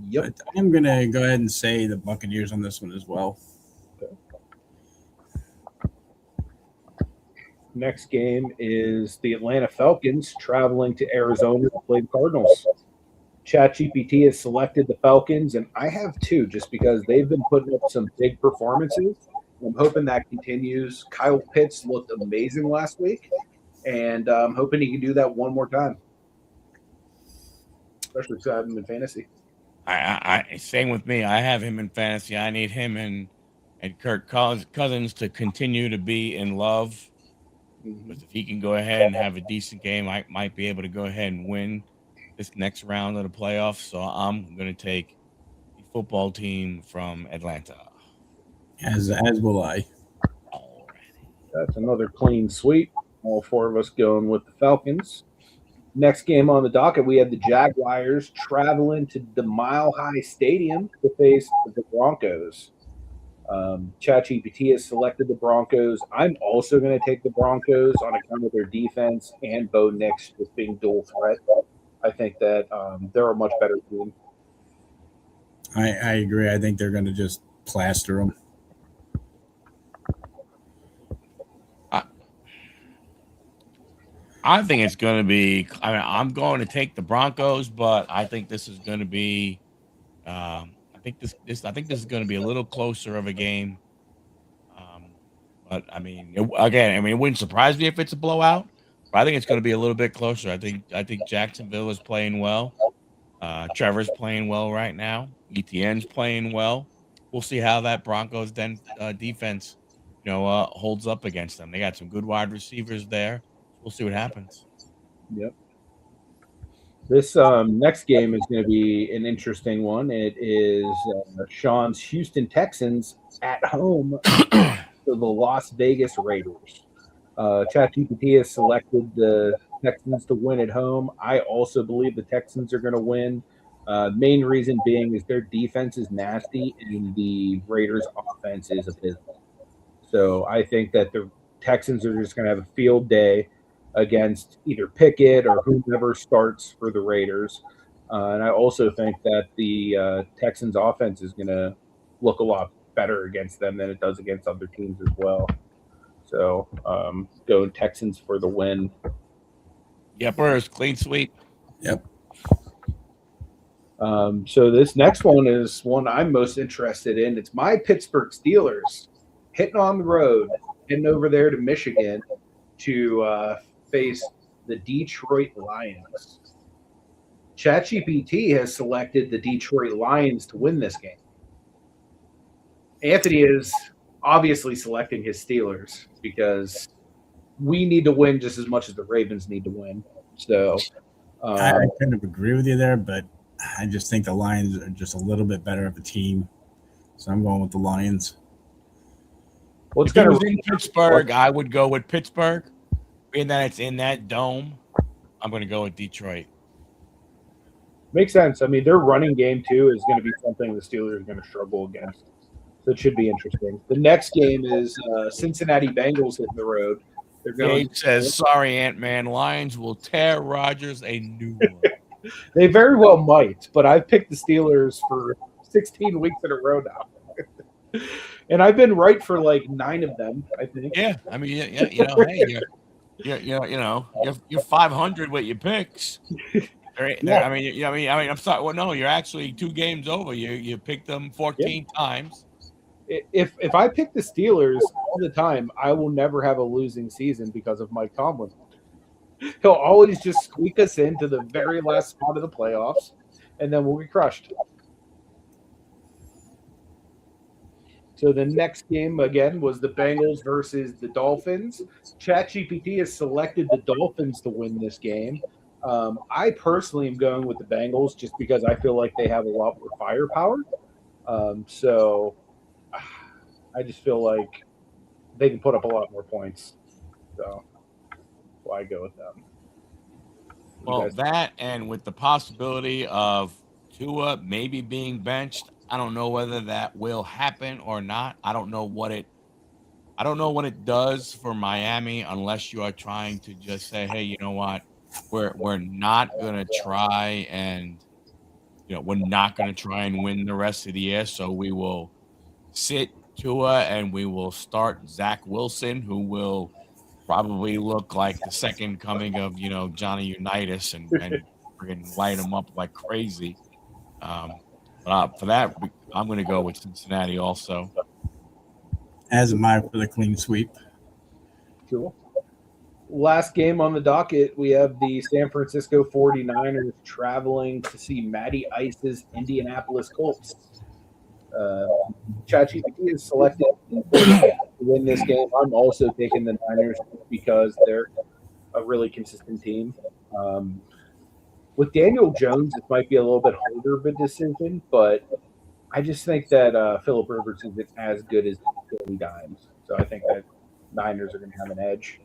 Yep. But I'm going to go ahead and say the Buccaneers on this one as well. Okay. Next game is the Atlanta Falcons traveling to Arizona to play the Cardinals. ChatGPT has selected the Falcons, and I have too, just because they've been putting up some big performances. I'm hoping that continues. Kyle Pitts looked amazing last week, and I'm hoping he can do that one more time, especially because I have him in fantasy. I same with me. I have him in fantasy. I need him and Kirk Cousins to continue to be in love. Because if he can go ahead and have a decent game, I might be able to go ahead and win this next round of the playoffs. So I'm going to take the football team from Atlanta. As will I. That's another clean sweep. All four of us going with the Falcons. Next game on the docket, we have the Jaguars traveling to the Mile High Stadium to face the Broncos. ChatGPT has selected the Broncos. I'm also going to take the Broncos on account of their defense and Bo Nix just being dual threat. I think that they're a much better team. I agree. I think they're going to just plaster them. I think it's going to be. I mean, I'm going to take the Broncos, but I think this is going to be. I think this is going to be a little closer of a game. But I mean, it wouldn't surprise me if it's a blowout. But I think it's going to be a little bit closer. I think Jacksonville is playing well. Trevor's playing well right now. ETN's playing well. We'll see how that Broncos defense, holds up against them. They got some good wide receivers there. We'll see what happens. Yep. This next game is going to be an interesting one. It is Sean's Houston Texans at home to the Las Vegas Raiders. ChatGPT has selected the Texans to win at home. I also believe the Texans are going to win. Main reason being is their defense is nasty and the Raiders' offense is abysmal. So I think that the Texans are just going to have a field day against either Pickett or whomever starts for the Raiders. And I also think that the Texans offense is going to look a lot better against them than it does against other teams as well. So go Texans for the win. Yepers, clean sweep. Yep. So this next one is one I'm most interested in. It's my Pittsburgh Steelers hitting on the road, heading over there to Michigan to face the Detroit Lions. ChatGPT has selected the Detroit Lions to win this game. Anthony is obviously selecting his Steelers because we need to win just as much as the Ravens need to win. So I kind of agree with you there, but I just think the Lions are just a little bit better of a team. So I'm going with the Lions. What's If it was in Pittsburgh, I would go with Pittsburgh. Being that it's in that dome, I'm going to go with Detroit. Makes sense. I mean, their running game, too, is going to be something the Steelers are going to struggle against. So it should be interesting. The next game is Cincinnati Bengals hitting the road. Gabe says, sorry, Ant-Man. Lions will tear Rodgers a new one. They very well might, but I've picked the Steelers for 16 weeks in a row now. And I've been right for like 9 of them, I think. Yeah, I mean, yeah, hey, you're 500 with your picks. I mean, I'm sorry. Well, no, you're actually 2 games over. You picked them 14 times. If I pick the Steelers all the time, I will never have a losing season because of Mike Tomlin. He'll always just squeak us into the very last spot of the playoffs, and then we'll be crushed. So the next game, again, was the Bengals versus the Dolphins. ChatGPT has selected the Dolphins to win this game. I personally am going with the Bengals just because I feel like they have a lot more firepower. So I just feel like they can put up a lot more points. So why I go with them. Well, that and with the possibility of Tua maybe being benched, I don't know whether that will happen or not. I don't know what it does for Miami unless you are trying to just say, hey, you know what? We're not gonna try and we're not gonna try and win the rest of the year. So we will sit Tua and we will start Zach Wilson, who will probably look like the second coming of Johnny Unitas and friggin' light him up like crazy. But for that, I'm going to go with Cincinnati also. As am I for the clean sweep. Cool. Last game on the docket, we have the San Francisco 49ers traveling to see Matty Ice's Indianapolis Colts. ChatGPT is selected to win this game. I'm also taking the Niners because they're a really consistent team. With Daniel Jones, it might be a little bit harder of a decision, but I just think that Phillip Rivers isn't as good as Billy Dimes. So I think that Niners are going to have an edge.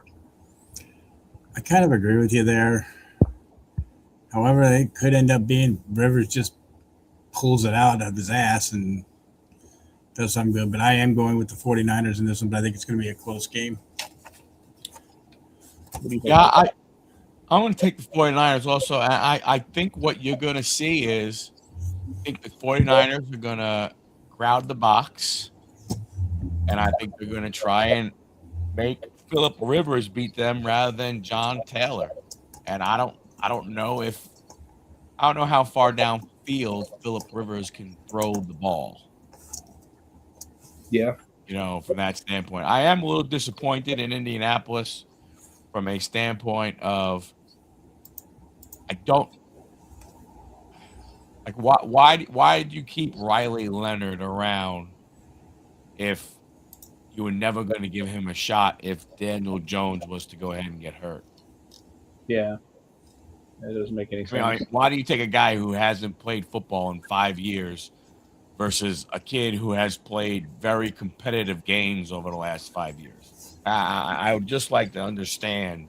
I kind of agree with you there. However, it could end up being Rivers just pulls it out of his ass and does something good. But I am going with the 49ers in this one, but I think it's going to be a close game. Yeah, I'm going to take the 49ers also. I think what you're going to see is I think the 49ers are going to crowd the box, and I think they're going to try and make Phillip Rivers beat them rather than John Taylor. And I don't know how far downfield Phillip Rivers can throw the ball. Yeah. From that standpoint. I am a little disappointed in Indianapolis from a standpoint of I don't like why did you keep Riley Leonard around if you were never going to give him a shot if Daniel Jones was to go ahead and get hurt? Yeah. That doesn't make any sense. I mean, why do you take a guy who hasn't played football in 5 years versus a kid who has played very competitive games over the last 5 years? I would just like to understand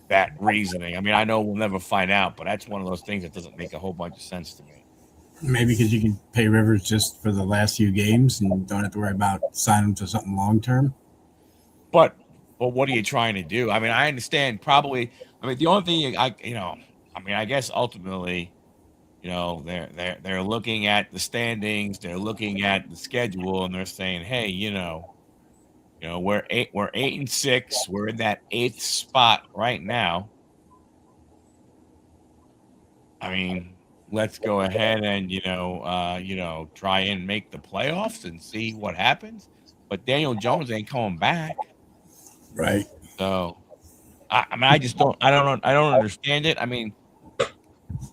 that reasoning. I mean, I know we'll never find out, but that's one of those things that doesn't make a whole bunch of sense to me. Maybe because you can pay Rivers just for the last few games and don't have to worry about signing him to something long term. But what are you trying to do? I mean, I understand probably. I mean, the only thing I guess ultimately, they're looking at the standings, they're looking at the schedule, and they're saying, hey, we're 8-6, we're in that 8th spot right now. I mean, let's go ahead and try and make the playoffs and see what happens. But Daniel Jones ain't coming back, right? So, I don't understand it. I mean,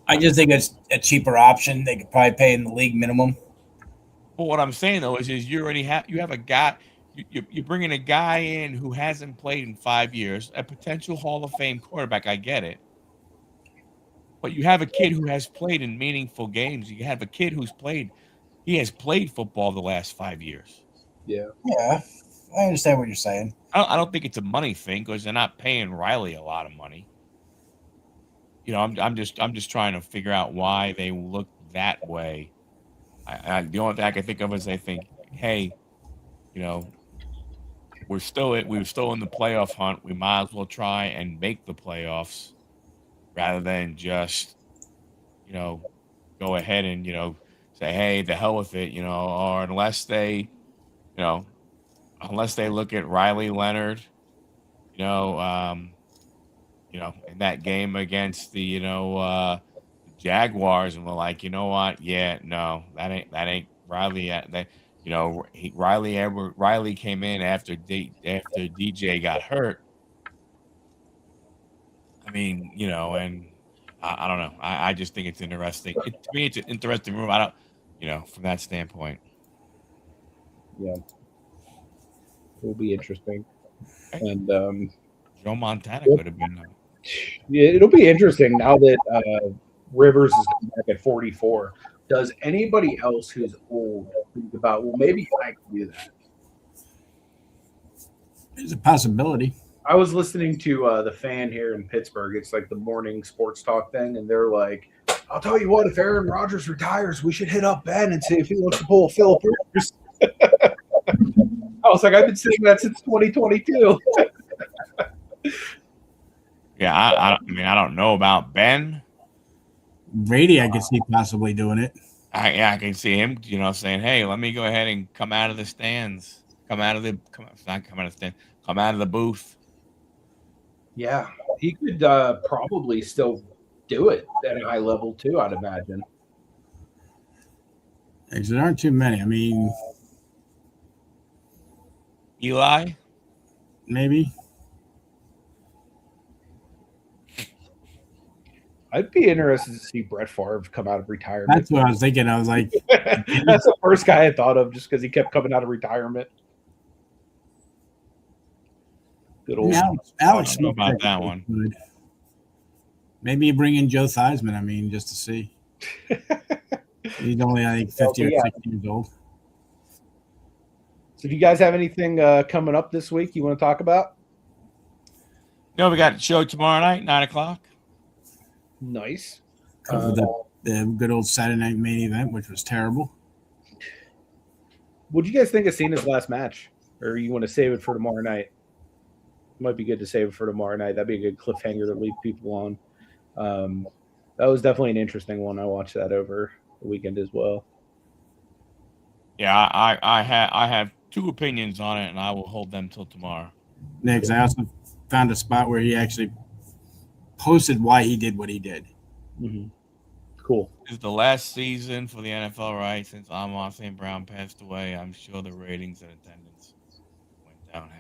I just think it's a cheaper option. They could probably pay in the league minimum. But what I'm saying though is you already have a guy. You're bringing a guy in who hasn't played in 5 years, a potential Hall of Fame quarterback. I get it. But you have a kid who has played in meaningful games. You have a kid he has played football the last 5 years. Yeah. Yeah. I understand what you're saying. I don't think it's a money thing because they're not paying Riley a lot of money. I'm just trying to figure out why they look that way. The only thing I can think of is they think, hey, we're still in the playoff hunt. We might as well try and make the playoffs rather than just go ahead and say, hey, the hell with it, or unless they look at Riley Leonard, you know, um, in that game against the Jaguars, and we're like, you know what? Yeah, no, that ain't Riley. That Riley came in after DJ got hurt. I mean, and I don't know. I just think it's interesting. To me, it's an interesting move. I don't, from that standpoint. Yeah, it'll be interesting. Okay. And Joe Montana could have been. It'll be interesting now that Rivers is back at 44. Does anybody else who's old think about, well, maybe I can do that? There's a possibility. I was listening to the Fan here in Pittsburgh. It's like the morning sports talk thing, and they're like, "I'll tell you what, if Aaron Rodgers retires, we should hit up Ben and see if he wants to pull a Philip Rivers." I was like, "I've been saying that since 2022." Yeah, I mean, I don't know about Ben. Brady, I could see possibly doing it. I can see him, saying, "Hey, let me go ahead and come out of the stands, come out of the booth." Yeah, he could probably still do it at a high level too, I'd imagine. There aren't too many. I mean, Eli, maybe. I'd be interested to see Brett Favre come out of retirement. That's what I was thinking. I was like, that's the first guy I thought of, just because he kept coming out of retirement. Good old Alex. I don't know about that one. Good. Maybe you bring in Joe Theismann. I mean, just to see. He's only, I think, 50 or 60 years old. So, do you guys have anything coming up this week you want to talk about? We got a show tomorrow night, 9:00. Nice. Cover the good old Saturday night main event, which was terrible. What do you guys think of Cena's last match? Or you want to save it for tomorrow night? Might be good to save it for tomorrow night. That'd be a good cliffhanger to leave people on. That was definitely an interesting one. I watched that over the weekend as well. Yeah, I have two opinions on it, and I will hold them till tomorrow. Next, I also found a spot where he actually posted why he did what he did. Mm-hmm. Cool. This is the last season for the NFL, right? Since Amon St. Brown passed away, I'm sure the ratings and attendance went downhill.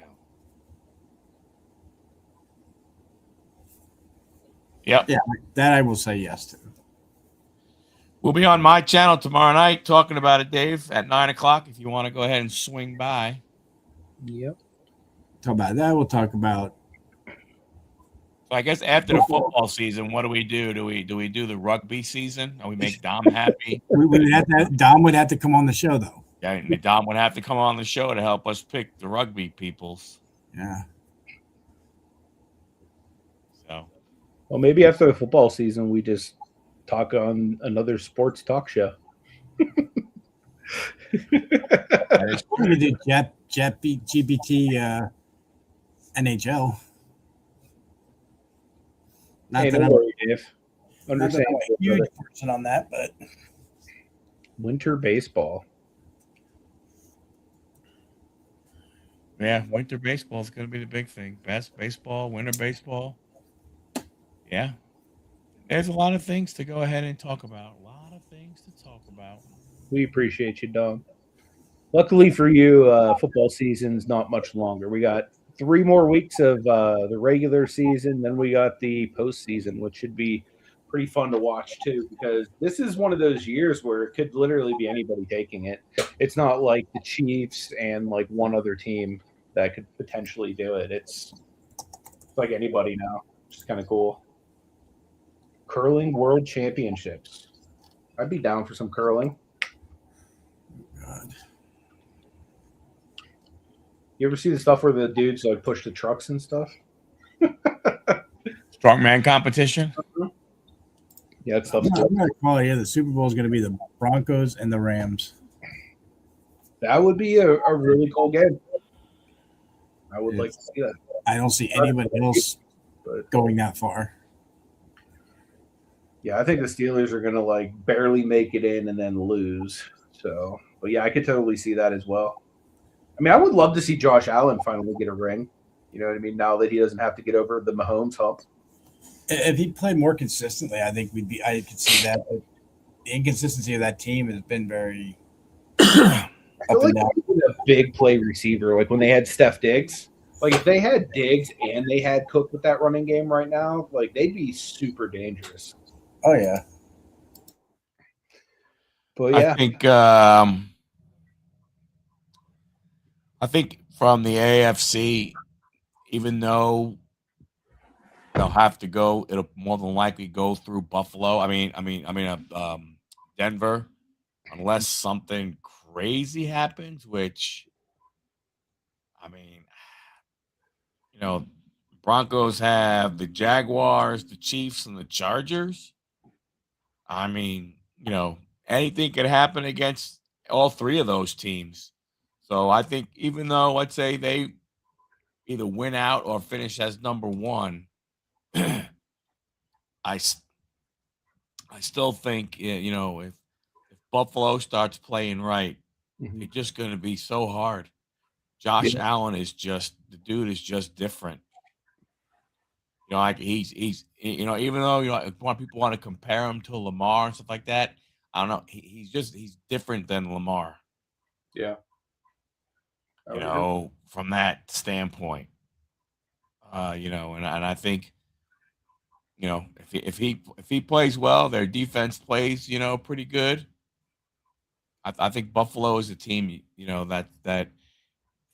Yep. Yeah, that I will say yes to. We'll be on my channel tomorrow night talking about it, Dave, at 9:00. If you want to go ahead and swing by. Yep. Talk about that. We'll talk about. So I guess after the football season, what do we do? Do we do the rugby season? And we make Dom happy? Dom would have to come on the show, though. Yeah, Dom would have to come on the show to help us pick the rugby peoples. Yeah. So. Well, maybe after the football season, we just talk on another sports talk show. We could do GPT NHL. Not that I'm a huge person on that, but winter baseball. Yeah, winter baseball is going to be the big thing. Best baseball, winter baseball. Yeah. There's a lot of things to go ahead and talk about. A lot of things to talk about. We appreciate you, Dom. Luckily for you, football season's not much longer. We got 3 more weeks of the regular season. Then we got the postseason, which should be pretty fun to watch too, because this is one of those years where it could literally be anybody taking it. It's not like the Chiefs and like one other team that could potentially do it. It's like anybody now, which is kind of cool. Curling World Championships. I'd be down for some curling. God. You ever see the stuff where the dudes like push the trucks and stuff? Strongman competition? Yeah, that stuff's I'm going to call it here. The Super Bowl is going to be the Broncos and the Rams. That would be a really cool game. I would like to see that. I don't see anybody else going that far. Yeah, I think the Steelers are going to like barely make it in and then lose. So, but yeah, I could totally see that as well. I mean, I would love to see Josh Allen finally get a ring. You know what I mean? Now that he doesn't have to get over the Mahomes hump. If he played more consistently, I think I could see that. But the inconsistency of that team has been very I feel up and like down. a big play receiver, like when they had Steph Diggs. Like if they had Diggs and they had Cook with that running game right now, like they'd be super dangerous. Oh yeah. But yeah, I think from the AFC, even though they'll have to go, it'll more than likely go through Buffalo. Denver, unless something crazy happens, which, I mean, Broncos have the Jaguars, the Chiefs, and the Chargers. I mean, anything could happen against all three of those teams. So I think even though, let's say, they either win out or finish as number one, I still think, if Buffalo starts playing right, it's just going to be so hard. Josh Allen is just, the dude is just different. Like he's even though people want to compare him to Lamar and stuff like that, I don't know. He's different than Lamar. Yeah. From that standpoint, and I think, if he plays well, their defense plays, pretty good. I think Buffalo is a team, that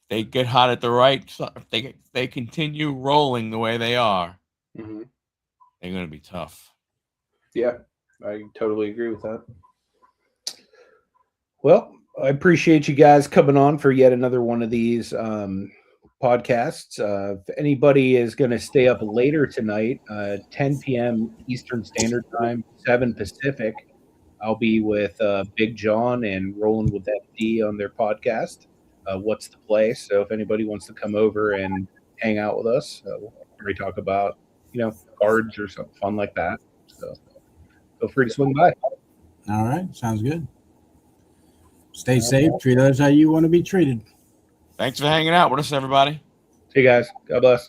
they get hot at the right. If they continue rolling the way they are, they're going to be tough. Yeah, I totally agree with that. Well, I appreciate you guys coming on for yet another one of these podcasts. If anybody is going to stay up later tonight, 10 p.m. Eastern Standard Time, 7 Pacific, I'll be with Big John and Rolling with FD on their podcast, What's the Play? So if anybody wants to come over and hang out with us, we'll probably talk about, cards or something fun like that. So feel free to swing by. All right. Sounds good. Stay safe. Treat others how you want to be treated. Thanks for hanging out with us, everybody. See you guys. God bless.